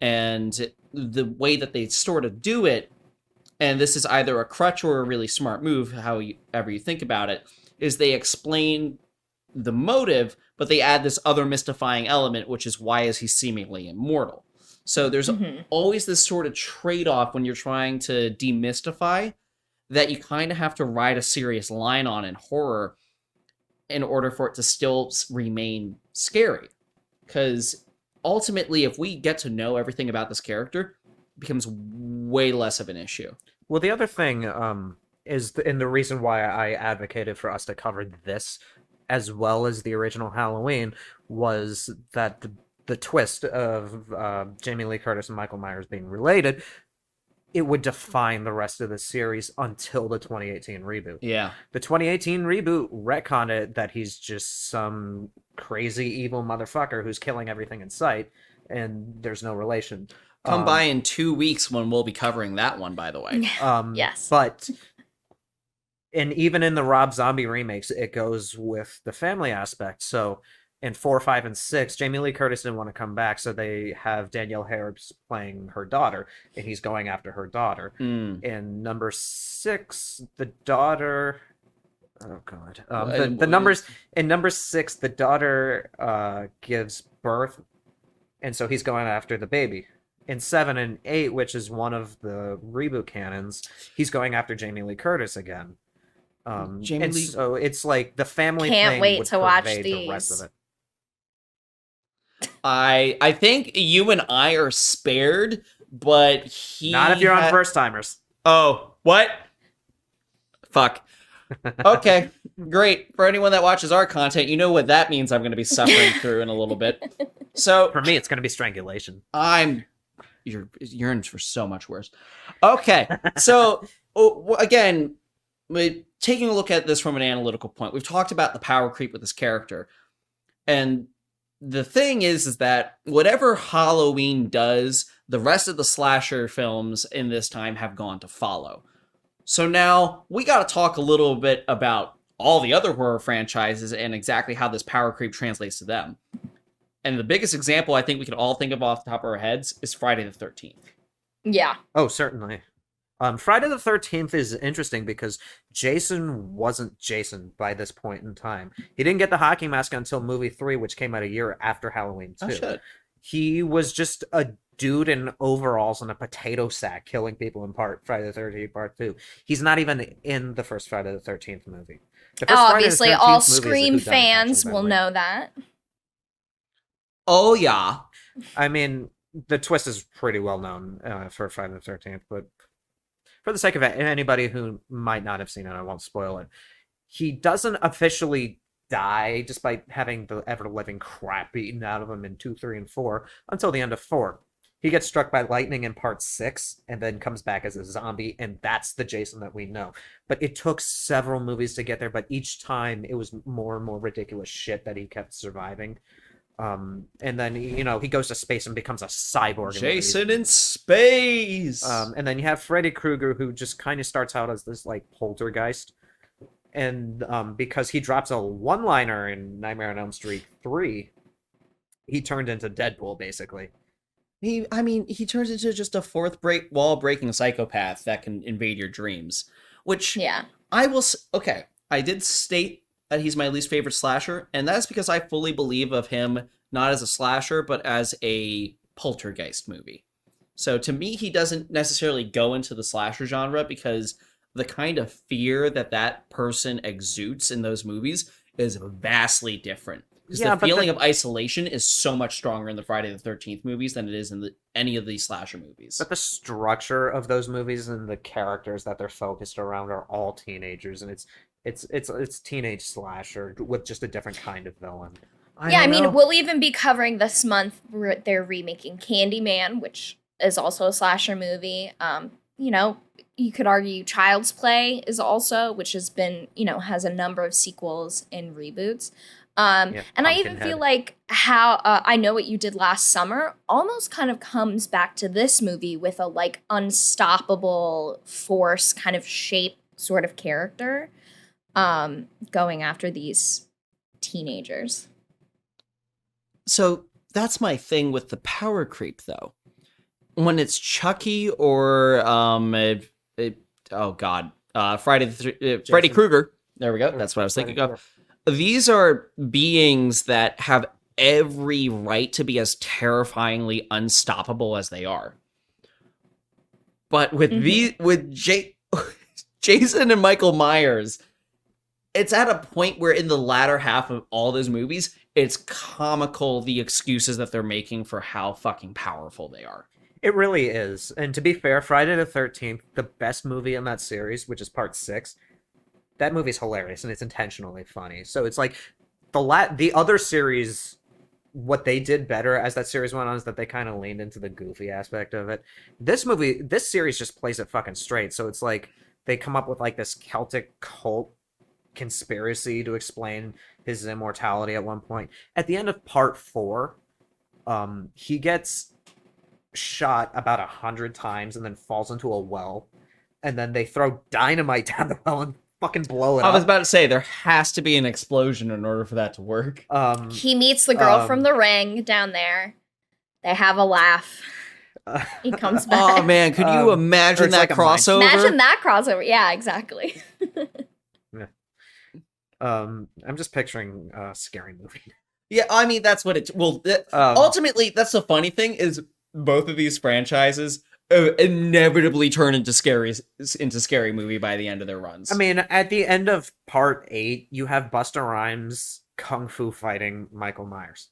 And the way that they sort of do it, and this is either a crutch or a really smart move, however you think about it, is they explain the motive, but they add this other mystifying element, which is why is he seemingly immortal. So there's always this sort of trade-off when you're trying to demystify that you kind of have to ride a serious line on in horror in order for it to still remain scary. Because ultimately, if we get to know everything about this character, it becomes way less of an issue.
Well, the other thing and the reason why I advocated for us to cover this as well as the original Halloween was that the twist of Jamie Lee Curtis and Michael Myers being related, it would define the rest of the series until the 2018 reboot.
Yeah.
The 2018 reboot retconned it that he's just some crazy evil motherfucker who's killing everything in sight, and there's no relation.
Come by in 2 weeks when we'll be covering that one, by the way.
Yes.
But and even in the Rob Zombie remakes, it goes with the family aspect. So in 4, 5, and 6, Jamie Lee Curtis didn't want to come back, so they have Danielle Harris playing her daughter, and he's going after her daughter. In number 6, the daughter... Oh, God. In number 6, the daughter gives birth, and so he's going after the baby. In 7 and 8, which is one of the reboot canons, he's going after Jamie Lee Curtis again. So it's like the family
Can't
thing
wait
would
to watch
pervade
these.
the rest of it.
I think you and I are spared, but
Not if you're on first timers.
Oh, what? Fuck. Okay, great. For anyone that watches our content, you know what that means I'm going to be suffering through in a little bit. So
For me, it's going to be strangulation.
You're in for so much worse. Okay, so again, taking a look at this from an analytical point, we've talked about the power creep with this character, and the thing is that whatever Halloween does, the rest of the slasher films in this time have gone to follow. So now we got to talk a little bit about all the other horror franchises and exactly how this power creep translates to them. And the biggest example I think we can all think of off the top of our heads is Friday the 13th.
Yeah.
Oh, certainly. Friday the 13th is interesting because Jason wasn't Jason by this point in time. He didn't get the hockey mask until movie 3, which came out a year after Halloween 2.
Oh, shit.
He was just a dude in overalls and a potato sack killing people in Friday the 13th Part 2. He's not even in the first Friday the 13th movie. The first Friday the
Obviously,
13th
all
movie is a
Scream
whodunit,
fans
actually, by the
will
way.
know that.
Oh, yeah.
I mean, the twist is pretty well known for Friday the 13th, but for the sake of anybody who might not have seen it, I won't spoil it. He doesn't officially die, despite having the ever-living crap beaten out of him in 2, 3, and 4, until the end of 4. He gets struck by lightning in Part 6, and then comes back as a zombie, and that's the Jason that we know. But it took several movies to get there, but each time it was more and more ridiculous shit that he kept surviving. And then, he goes to space and becomes a cyborg.
Jason in space!
And then you have Freddy Krueger, who just kind of starts out as this, like, poltergeist. And because he drops a one-liner in Nightmare on Elm Street 3, he turned into Deadpool, basically.
He turns into just a wall-breaking psychopath that can invade your dreams. Which,
Yeah.
I did state that he's my least favorite slasher, and that's because I fully believe of him not as a slasher, but as a poltergeist movie. So to me, he doesn't necessarily go into the slasher genre because the kind of fear that person exudes in those movies is vastly different. Because the feeling of isolation is so much stronger in the Friday the 13th movies than it is in any of these slasher movies.
But the structure of those movies and the characters that they're focused around are all teenagers, and it's teenage slasher with just a different kind of villain.
I mean, we'll even be covering this month. They're remaking Candyman, which is also a slasher movie. You know, you could argue Child's Play is also, which has been, you know, has a number of sequels and reboots. And I even feel like how I Know What You Did Last Summer almost kind of comes back to this movie with a like unstoppable force kind of shape sort of character going after these teenagers.
So that's my thing with the power creep, though. When it's Chucky or Freddy Krueger. There we go. That's what I was thinking of. These are beings that have every right to be as terrifyingly unstoppable as they are. But with Jason and Michael Myers, it's at a point where in the latter half of all those movies, it's comical the excuses that they're making for how fucking powerful they are.
It really is. And to be fair, Friday the 13th, the best movie in that series, which is part 6, that movie's hilarious and it's intentionally funny. So it's like the other series, what they did better as that series went on is that they kind of leaned into the goofy aspect of it. This series just plays it fucking straight. So it's like they come up with like this Celtic cult conspiracy to explain his immortality at one point. At the end of part 4, he gets shot about 100 times and then falls into a well. And then they throw dynamite down the well and fucking blow it up.
I was about to say, there has to be an explosion in order for that to work.
He meets the girl from The Ring down there. They have a laugh. He comes back.
Oh man, could you imagine that like crossover?
Imagine that crossover. Yeah, exactly.
I'm just picturing a scary movie.
Yeah, I mean that's what it. Well, ultimately, that's the funny thing is both of these franchises inevitably turn into scary movie by the end of their runs.
I mean, at the end of part 8, you have Busta Rhymes kung fu fighting Michael Myers,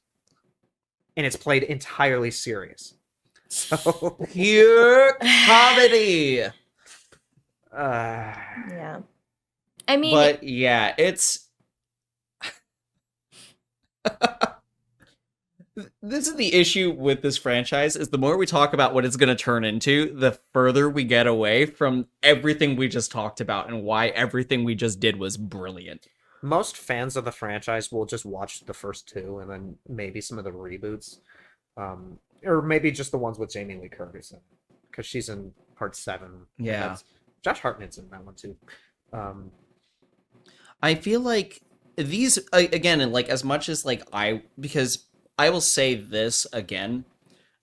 and it's played entirely serious. So
pure comedy.
Yeah. I mean,
but yeah, it's this is the issue with this franchise is the more we talk about what it's going to turn into, the further we get away from everything we just talked about and why everything we just did was brilliant.
Most fans of the franchise will just watch the first 2 and then maybe some of the reboots. Or maybe just the ones with Jamie Lee Curtis in it, because she's in part 7.
Yeah.
Josh Hartnett's in that one too.
I feel like these, again, and like as much as like because I will say this again,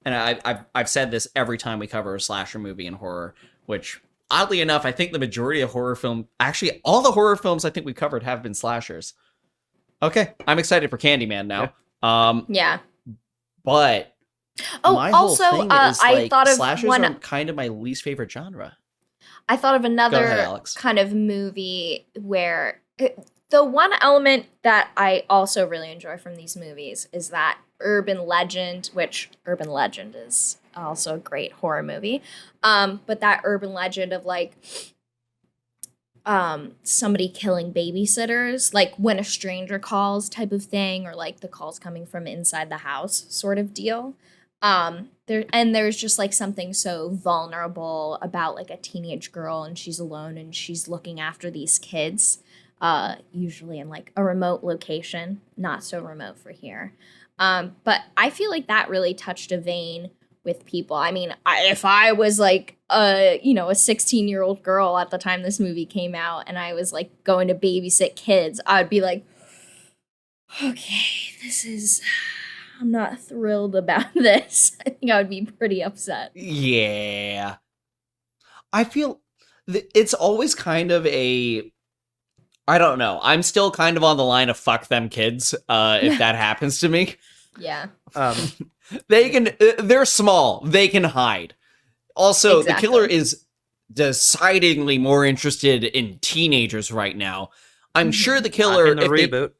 and I've said this every time we cover a slasher movie in horror, which oddly enough, I think the majority of horror film, actually all the horror films I think we covered have been slashers. Okay, I'm excited for Candyman now.
Yeah.
But my
also,
whole thing is, like,
I thought of
slashers
one.
are kind of my least favorite genre.
I thought of another
Alex.
kind of movie where the one element that I also really enjoy from these movies is that urban legend, which urban legend is also a great horror movie. But that urban legend of like somebody killing babysitters, like When a Stranger Calls type of thing, or like the calls coming from inside the house sort of deal. There's just like something so vulnerable about like a teenage girl, and she's alone and she's looking after these kids, usually in like a remote location, not so remote for here. But I feel like that really touched a vein with people. I mean, if I was like a 16-year-old girl at the time this movie came out and I was like going to babysit kids, I'd be like, okay, I'm not thrilled about this. I think I would be pretty upset.
Yeah. I feel it's always kind of I don't know. I'm still kind of on the line of fuck them kids, if that happens to me.
Yeah.
They're small. They can hide. Also,
Exactly.
The killer is decidedly more interested in teenagers right now. I'm sure the killer...
in the reboot.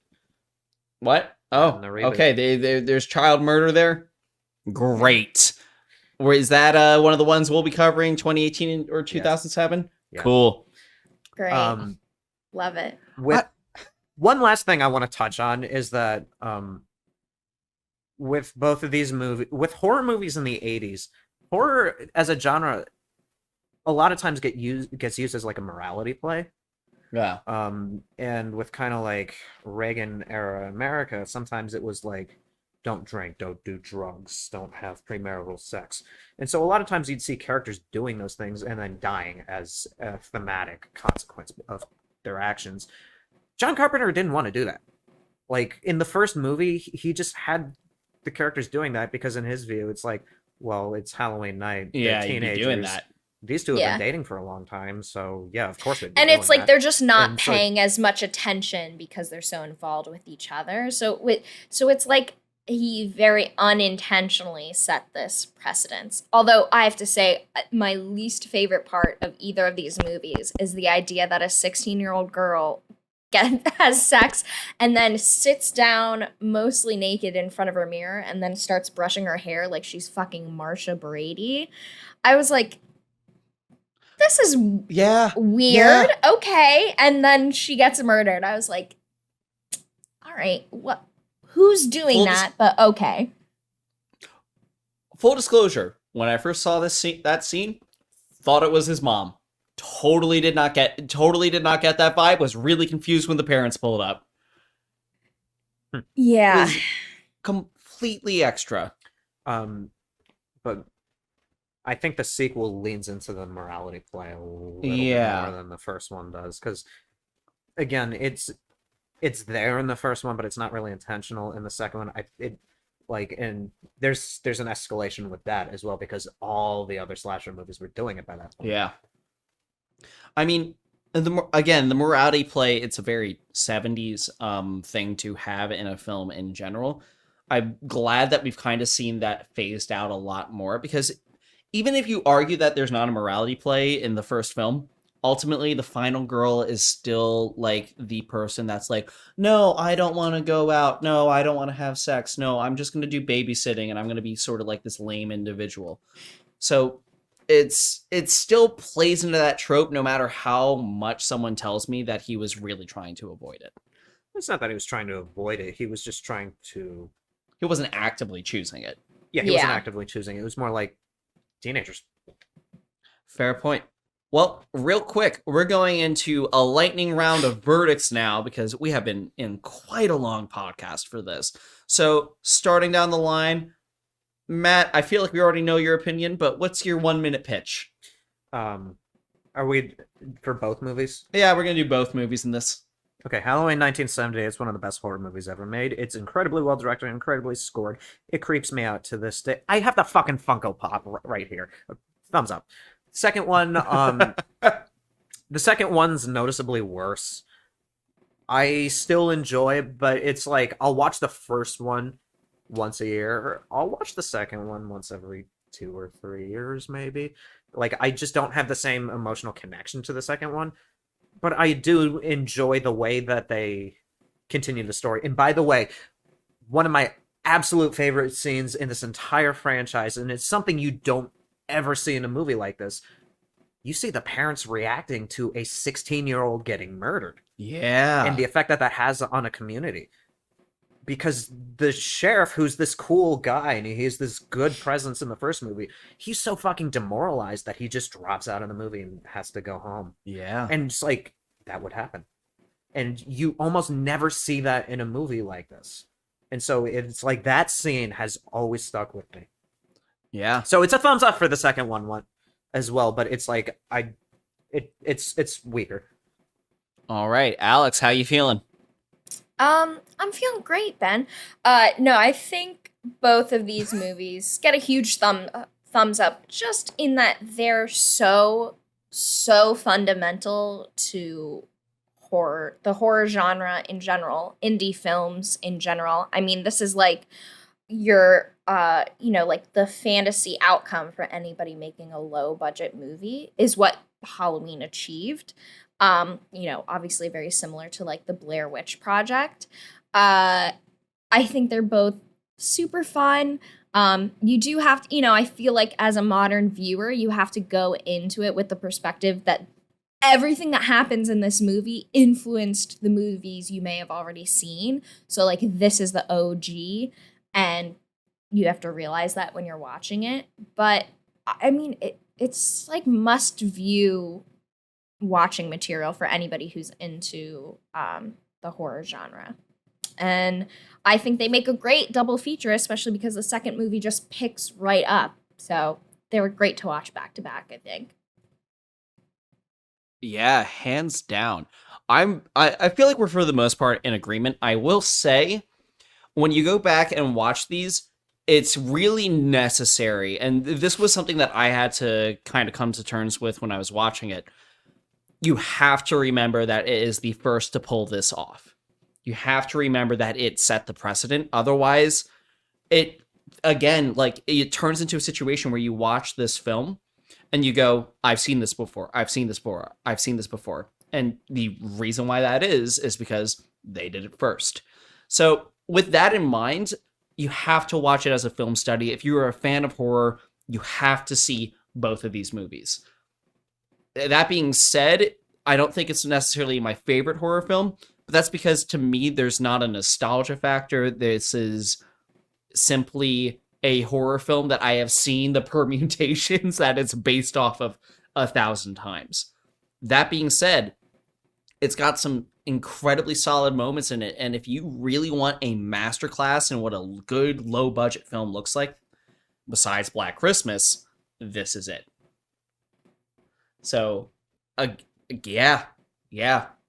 What? Oh, okay. There's child murder there? Great. Or is that one of the ones we'll be covering, 2018 or 2007?
Yeah.
Cool.
Great. Love it.
One last thing I want to touch on is that with both of these movies, with horror movies in the 80s, horror as a genre a lot of times gets used as like a morality play.
Yeah.
And with kind of like Reagan era America, sometimes it was like, don't drink, don't do drugs, don't have premarital sex. And so a lot of times you'd see characters doing those things and then dying as a thematic consequence of their actions. John Carpenter didn't want to do that. Like in the first movie, he just had the characters doing that because in his view, it's like, well, it's Halloween night.
Yeah,
they're
you'd be
teenagers.
doing that.
These two have
Yeah.
been dating for a long time, so yeah, of course they'd be
And
doing
it's like
that.
they're just not
And so-
paying as much attention because they're so involved with each other. So it's like he very unintentionally set this precedence. Although I have to say, my least favorite part of either of these movies is the idea that a 16-year-old girl has sex and then sits down mostly naked in front of her mirror and then starts brushing her hair like she's fucking Marsha Brady. I was like, this is
Yeah.
weird. Okay. And then she gets murdered. I was like, all right, what? Who's doing that? But okay.
Full disclosure, when I first saw that scene, thought it was his mom. Totally did not get that vibe. Was really confused when the parents pulled up.
Yeah.
Was completely extra.
But I think the sequel leans into the morality play a little bit
Yeah.
more than the first one does, because again, it's there in the first one, but it's not really intentional. In the second one, and there's an escalation with that as well because all the other slasher movies were doing it by that point.
Yeah. I mean, the morality play, it's a very 70s thing to have in a film in general. I'm glad that we've kind of seen that phased out a lot more, because even if you argue that there's not a morality play in the first film, ultimately the final girl is still like the person that's like, no, I don't want to go out. No, I don't want to have sex. No, I'm just going to do babysitting and I'm going to be sort of like this lame individual. So it still plays into that trope no matter how much someone tells me that he was really trying to avoid it.
It's not that he was trying to avoid it. He was just trying to...
He wasn't actively choosing it.
Yeah, he wasn't
Yeah.
actively choosing it. It was more like teenagers.
Fair point. Well, real quick, we're going into a lightning round of verdicts now because we have been in quite a long podcast for this. So, starting down the line, Matt, I feel like we already know your opinion, but what's your 1-minute pitch?
Are we for both movies?
Yeah, we're going to do both movies in this.
Okay, Halloween 1970 is one of the best horror movies ever made. It's incredibly well directed, incredibly scored. It creeps me out to this day. I have the fucking Funko Pop right here. Thumbs up. Second one, the second one's noticeably worse. I still enjoy it, but it's like I'll watch the first one once a year. I'll watch the second one once every 2 or 3 years, maybe. Like, I just don't have the same emotional connection to the second one. But I do enjoy the way that they continue the story. And by the way, one of my absolute favorite scenes in this entire franchise, and it's something you don't ever see in a movie like this, you see the parents reacting to a 16-year-old getting murdered.
Yeah.
And the effect that has on a community. Because the sheriff, who's this cool guy, and he's this good presence in the first movie, he's so fucking demoralized that he just drops out of the movie and has to go home.
Yeah.
And it's like, that would happen. And you almost never see that in a movie like this. And so it's like, that scene has always stuck with me.
Yeah.
So it's a thumbs up for the second one as well, but it's like, it's weaker.
All right, Alex, how you feeling?
I'm feeling great, Ben. No, I think both of these movies get a huge thumbs up just in that they're so fundamental to the horror genre in general, indie films in general. I mean, this is like your like the fantasy outcome for anybody making a low budget movie is what Halloween achieved. Obviously very similar to like the Blair Witch Project. I think they're both super fun. You do have to, I feel like as a modern viewer, you have to go into it with the perspective that everything that happens in this movie influenced the movies you may have already seen. So like this is the OG, and you have to realize that when you're watching it. But I mean, it's like must view watching material for anybody who's into the horror genre. And I think they make a great double feature, especially because the second movie just picks right up. So they were great to watch back to back, I think.
Yeah, hands down. I feel like we're for the most part in agreement. I will say, when you go back and watch these, it's really necessary. And this was something that I had to kind of come to terms with when I was watching it. You have to remember that it is the first to pull this off. You have to remember that it set the precedent. Otherwise, it, again, like, it turns into a situation where you watch this film and you go, I've seen this before. I've seen this before. I've seen this before. And the reason why that is because they did it first. So with that in mind, you have to watch it as a film study. If you are a fan of horror, you have to see both of these movies. That being said, I don't think it's necessarily my favorite horror film, but that's because to me, there's not a nostalgia factor. This is simply a horror film that I have seen the permutations that it's based off of 1,000 times. That being said, it's got some incredibly solid moments in it, and if you really want a masterclass in what a good low-budget film looks like, besides Black Christmas, this is it. So, yeah,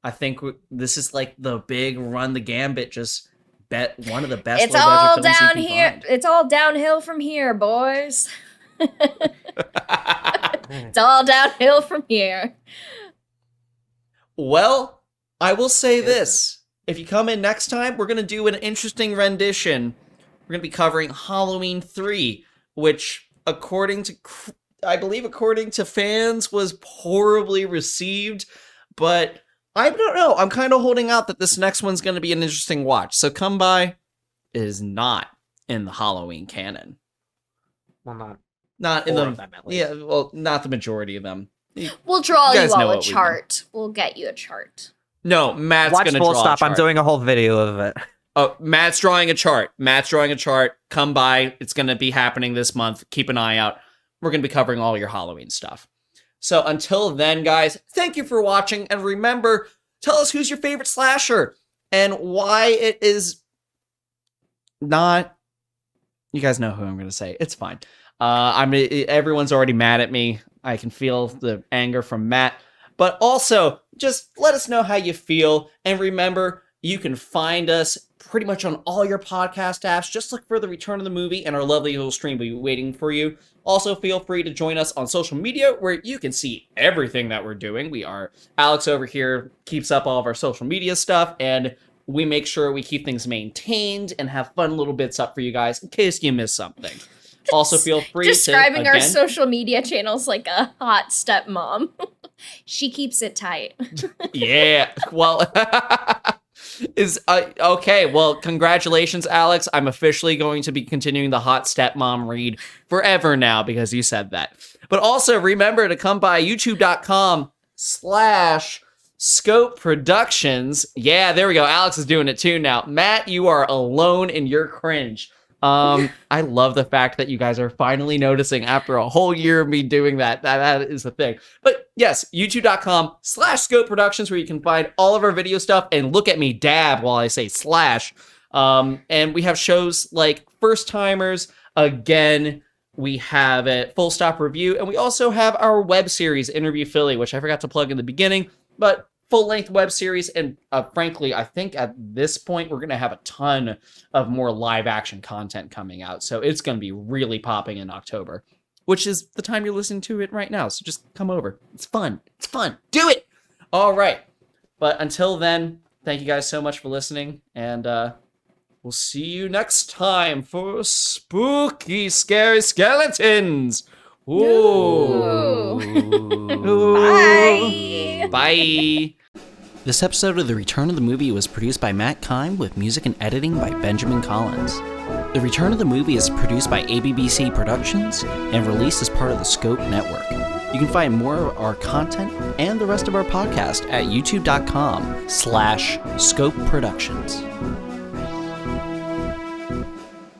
I think this is like the big run the gambit, just bet one of the best
It's all
low-budget films
down
you can
here.
find.
It's all downhill from here, boys. It's all downhill from here.
Well, I will say this. If you come in next time, we're going to do an interesting rendition. We're going to be covering Halloween 3, which, according to fans, was horribly received. But I don't know. I'm kind of holding out that this next one's going to be an interesting watch. So come by. It is not in the Halloween canon.
Well,
not in
them,
the
at least.
Yeah, well, not the majority of them.
We'll draw
You
you
guys know
all a
what we
chart. We'll get you a chart.
No, Matt's
Watch
going to
Full
draw
Stop.
a chart.
I'm doing a whole video of it.
Oh, Matt's drawing a chart. Come by. It's going to be happening this month. Keep an eye out. We're going to be covering all your Halloween stuff. So until then, guys, thank you for watching. And remember, tell us who's your favorite slasher and why it is not... You guys know who I'm going to say. It's fine. Everyone's already mad at me. I can feel the anger from Matt. But also, just let us know how you feel. And remember, you can find us pretty much on all your podcast apps. Just look for The Return of the Movie, and our lovely little stream will be waiting for you. Also, feel free to join us on social media, where you can see everything that we're doing. Alex over here keeps up all of our social media stuff, and we make sure we keep things maintained and have fun little bits up for you guys in case you miss something. Also, feel free
Describing
to,
our
again,
social media channels like a hot stepmom. She keeps it tight.
Yeah. Well, okay. Well, congratulations, Alex. I'm officially going to be continuing the hot stepmom read forever now because you said that. But also remember to come by youtube.com/Scope Productions. Yeah, there we go. Alex is doing it too now. Matt, you are alone in your cringe. I love the fact that you guys are finally noticing after a whole year of me doing that. That is the thing. But yes, youtube.com/Scope Productions, where you can find all of our video stuff and look at me dab while I say slash. And we have shows like First Timers. Again, we have a Full Stop Review, and we also have our web series, Interview Philly, which I forgot to plug in the beginning, but full-length web series, and frankly, I think at this point, we're going to have a ton of more live-action content coming out, so it's going to be really popping in October, which is the time you're listening to it right now, so just come over. It's fun. Do it! All right. But until then, thank you guys so much for listening, and we'll see you next time for Spooky Scary Skeletons! Ooh.
Bye.
Bye. This episode of The Return of the Movie was produced by Matt Kime with music and editing by Benjamin Collins. The Return of the Movie is produced by ABBC Productions and released as part of the Scope Network. You can find more of our content and the rest of our podcast at youtube.com/Scope Productions.